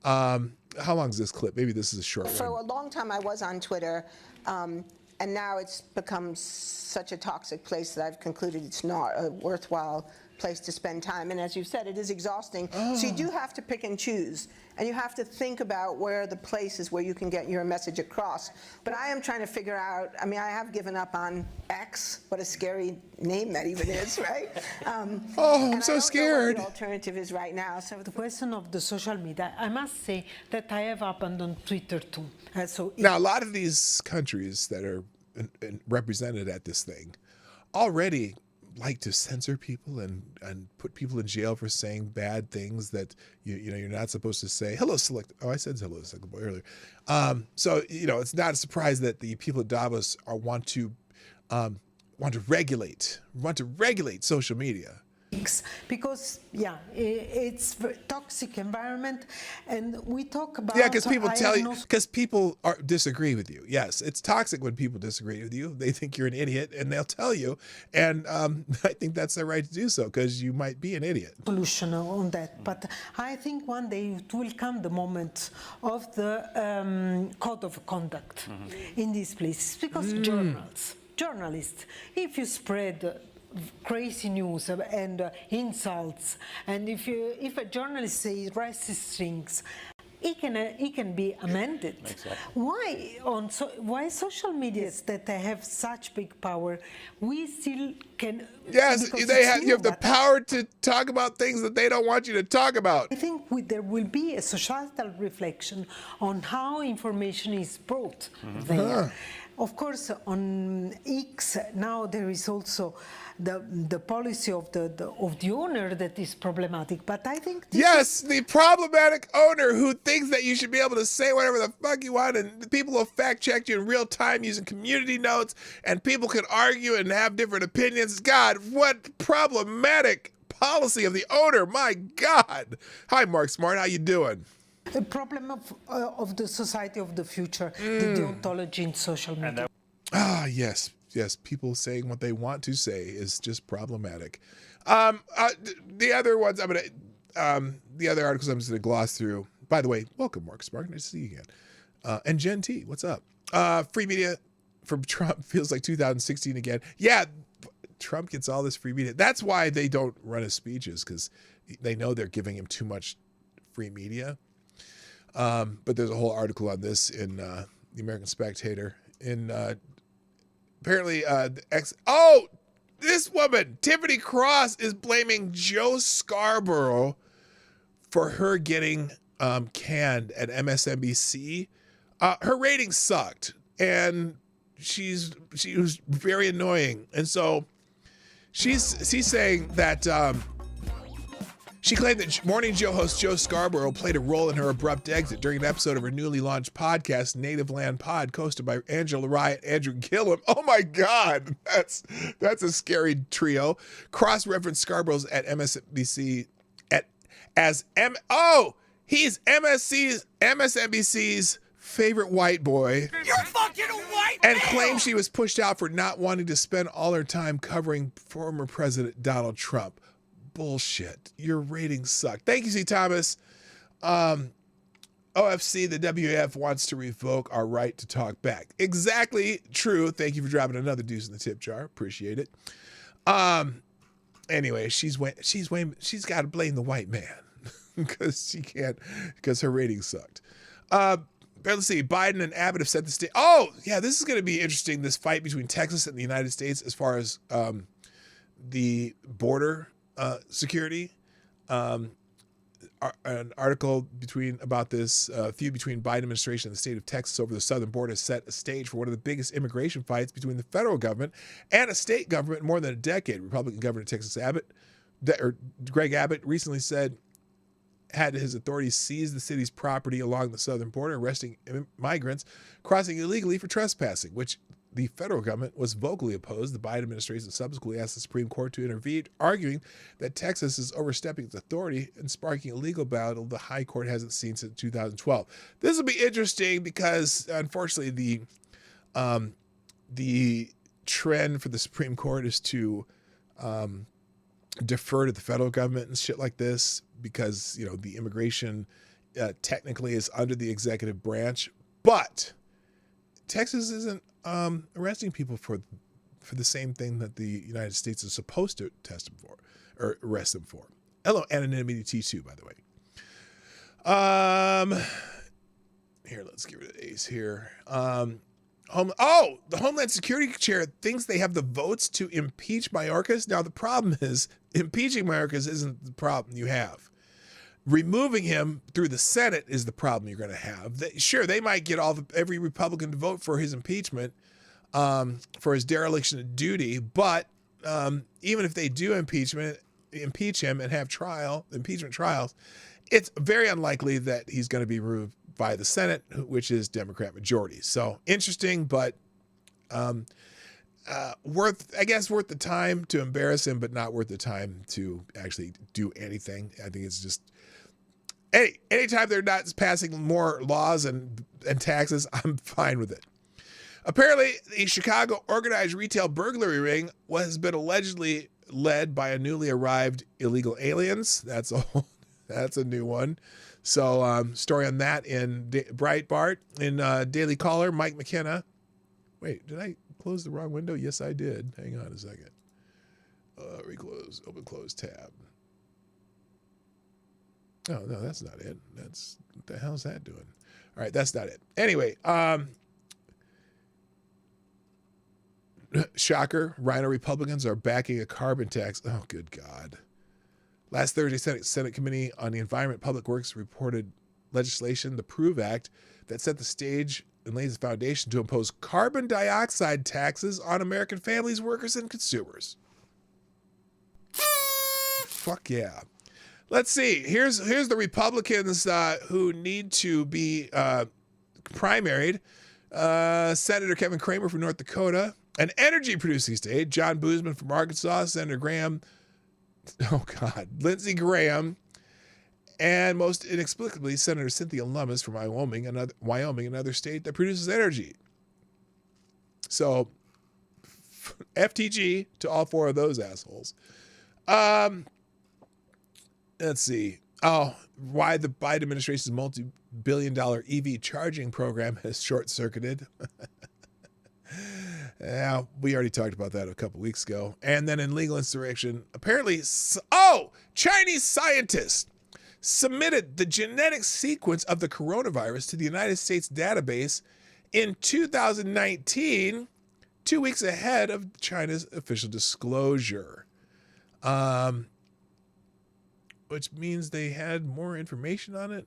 How long is this clip? Maybe this is a short one. For a long time, I was on Twitter, and now it's become such a toxic place that I've concluded it's not a worthwhile place to spend time. And as you've said, it is exhausting. So you do have to pick and choose, and you have to think about where the places where you can get your message across. But I am trying to figure out, I have given up on X, what a scary name that even is, right? I'm so scared. I don't know what the alternative is right now. So the question of the social media, I must say that I have abandoned Twitter too. Now, a lot of these countries that are represented at this thing already like to censor people and put people in jail for saying bad things that you're not supposed to say. Hello, select. Oh, I said hello, select boy earlier. So it's not a surprise that the people at Davos want to regulate social media. Because it's a toxic environment, and we talk about because people tell you, because people disagree with you. Yes, it's toxic when people disagree with you. They think you're an idiot, and they'll tell you. And I think that's their right to do so, because you might be an idiot. Solution on that, but I think one day it will come the moment of the code of conduct in these places, because journalists, if you spread crazy news and insults, and if a journalist says racist things, he can be amended. Exactly. Why social media that they have such big power, we still can? Yes, you have the power to talk about things that they don't want you to talk about. I think there will be a societal reflection on how information is brought there. Of course, on X now there is also the policy of the owner that is problematic. But I think the problematic owner who thinks that you should be able to say whatever the fuck you want, and people will fact check you in real time using community notes, and people can argue and have different opinions. God, what problematic policy of the owner! My God. Hi, Mark Smart. How you doing? A problem of the society of the future, the deontology in social media. Yes, people saying what they want to say is just problematic. The other ones the other articles I'm just going to gloss through. By the way, welcome, Mark Smart. Nice to see you again. And Jen T, what's up? Free media from Trump feels like 2016 again. Yeah, Trump gets all this free media. That's why they don't run his speeches, because they know they're giving him too much free media. But there's a whole article on this in the American Spectator. Apparently, this woman, Tiffany Cross, is blaming Joe Scarborough for her getting canned at MSNBC. Her ratings sucked, and she was very annoying, and so she's saying that. She claimed that Morning Joe host Joe Scarborough played a role in her abrupt exit during an episode of her newly launched podcast, Native Land Pod, hosted by Angela Rye and Andrew Gillum. Oh my God, that's a scary trio. Cross-referenced Scarborough's at MSNBC he's MSNBC's favorite white boy. You're fucking a white And claimed she was pushed out for not wanting to spend all her time covering former President Donald Trump. Bullshit. Your ratings suck. Thank you, C. Thomas. OFC, the WF wants to revoke our right to talk back. Exactly true. Thank you for dropping another deuce in the tip jar. Appreciate it. Anyway, she's got to blame the white man because her ratings sucked. Let's see. Biden and Abbott have set the stage. Oh, yeah, this is going to be interesting. This fight between Texas and the United States as far as the border security. An article about this feud between Biden administration and the state of Texas over the southern border set a stage for one of the biggest immigration fights between the federal government and a state government in more than a decade. Republican Governor Texas Greg Abbott recently had his authorities seize the city's property along the southern border, arresting migrants crossing illegally for trespassing, which the federal government was vocally opposed. The Biden administration subsequently asked the Supreme Court to intervene, arguing that Texas is overstepping its authority and sparking a legal battle the high court hasn't seen since 2012. This will be interesting because, unfortunately, the trend for the Supreme Court is to defer to the federal government and shit like this because, the immigration technically is under the executive branch, but Texas isn't arresting people for the same thing that the United States is supposed to test them for or arrest them for. Hello, anonymity T2, by the way. Here, let's give it an ace here. The Homeland Security Chair thinks they have the votes to impeach Mayorkas. Now, the problem is impeaching Mayorkas isn't the problem you have. Removing him through the Senate is the problem you're going to have. They might get every Republican to vote for his impeachment, for his dereliction of duty. But even if they do impeach him and have impeachment trials, it's very unlikely that he's going to be removed by the Senate, which is Democrat majority. So interesting, but worth the time to embarrass him, but not worth the time to actually do anything. I think it's just anytime they're not passing more laws and taxes, I'm fine with it. Apparently, the Chicago organized retail burglary ring has been allegedly led by a newly arrived illegal aliens. That's a new one. So, story on that in Breitbart. In Daily Caller, Mike McKenna. Wait, did I close the wrong window? Yes, I did. Hang on a second. Reclose, open, close tab. Oh, no, that's not it. What the hell's that doing? All right, that's not it. Anyway, shocker, Rhino Republicans are backing a carbon tax. Oh, good God. Last Thursday, Senate Committee on the Environment Public Works reported legislation, the PROVE Act, that set the stage and lays the foundation to impose carbon dioxide taxes on American families, workers, and consumers. Fuck yeah. Let's see. Here's the Republicans who need to be primaried. Senator Kevin Cramer from North Dakota. An energy producing state, John Boozman from Arkansas, Senator Lindsey Graham, and most inexplicably, Senator Cynthia Lummis from Wyoming, another state that produces energy. So, FTG to all four of those assholes. Let's see. Oh, why the Biden administration's multi-billion-dollar EV charging program has short-circuited. Yeah, we already talked about that a couple weeks ago. And then in legal insurrection, apparently, Chinese scientists submitted the genetic sequence of the coronavirus to the United States database in 2019, 2 weeks ahead of China's official disclosure. Which means they had more information on it.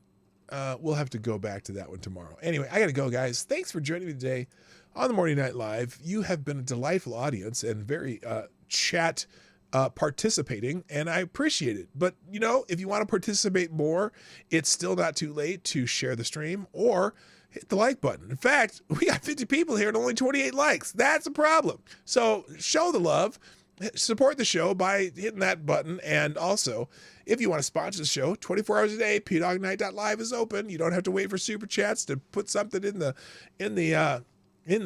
We'll have to go back to that one tomorrow. Anyway, I got to go, guys. Thanks for joining me today on the Morning Night Live. You have been a delightful audience and very chat participating, and I appreciate it. But, if you want to participate more, it's still not too late to share the stream or hit the like button. In fact, we got 50 people here and only 28 likes. That's a problem. So show the love. Support the show by hitting that button. And also, if you want to sponsor the show, 24 hours a day, pdognight.live is open. You don't have to wait for super chats to put something in the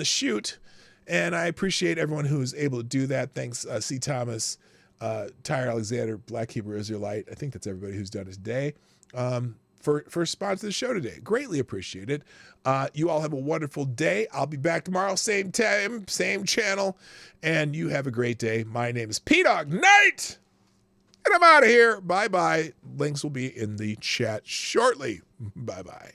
chute. And I appreciate everyone who's able to do that. Thanks, C. Thomas, Tyre Alexander, Black Hebrew Israelite. I think that's everybody who's done it today. For sponsoring the show today. Greatly appreciated. You all have a wonderful day. I'll be back tomorrow, same time, same channel. And you have a great day. My name is P-Dog Knight. And I'm out of here. Bye-bye. Links will be in the chat shortly. Bye-bye.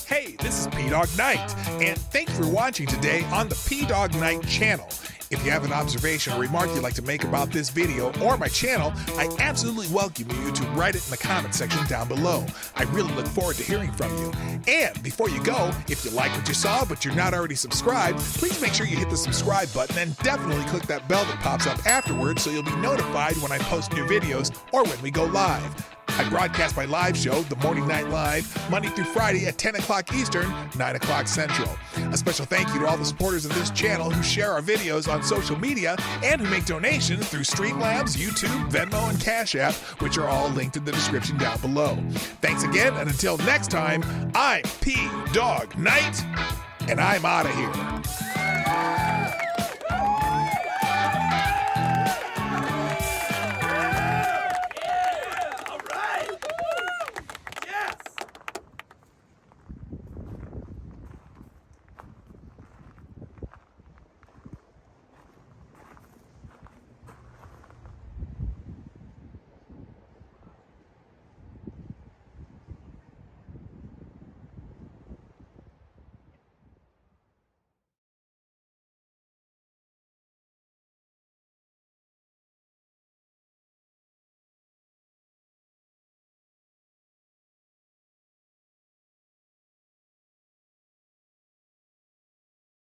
Hey, this is P-Dog Knight. And thanks for watching today on the P-Dog Knight channel. If you have an observation or remark you'd like to make about this video or my channel, I absolutely welcome you to write it in the comment section down below. I really look forward to hearing from you. And before you go, if you like what you saw but you're not already subscribed, please make sure you hit the subscribe button and definitely click that bell that pops up afterwards so you'll be notified when I post new videos or when we go live. I broadcast my live show, The Morning Night Live, Monday through Friday at 10 o'clock Eastern, 9 o'clock Central. A special thank you to all the supporters of this channel who share our videos on social media and who make donations through Streamlabs, YouTube, Venmo, and Cash App, which are all linked in the description down below. Thanks again, and until next time, I'm P-Dog Knight, and I'm out of here.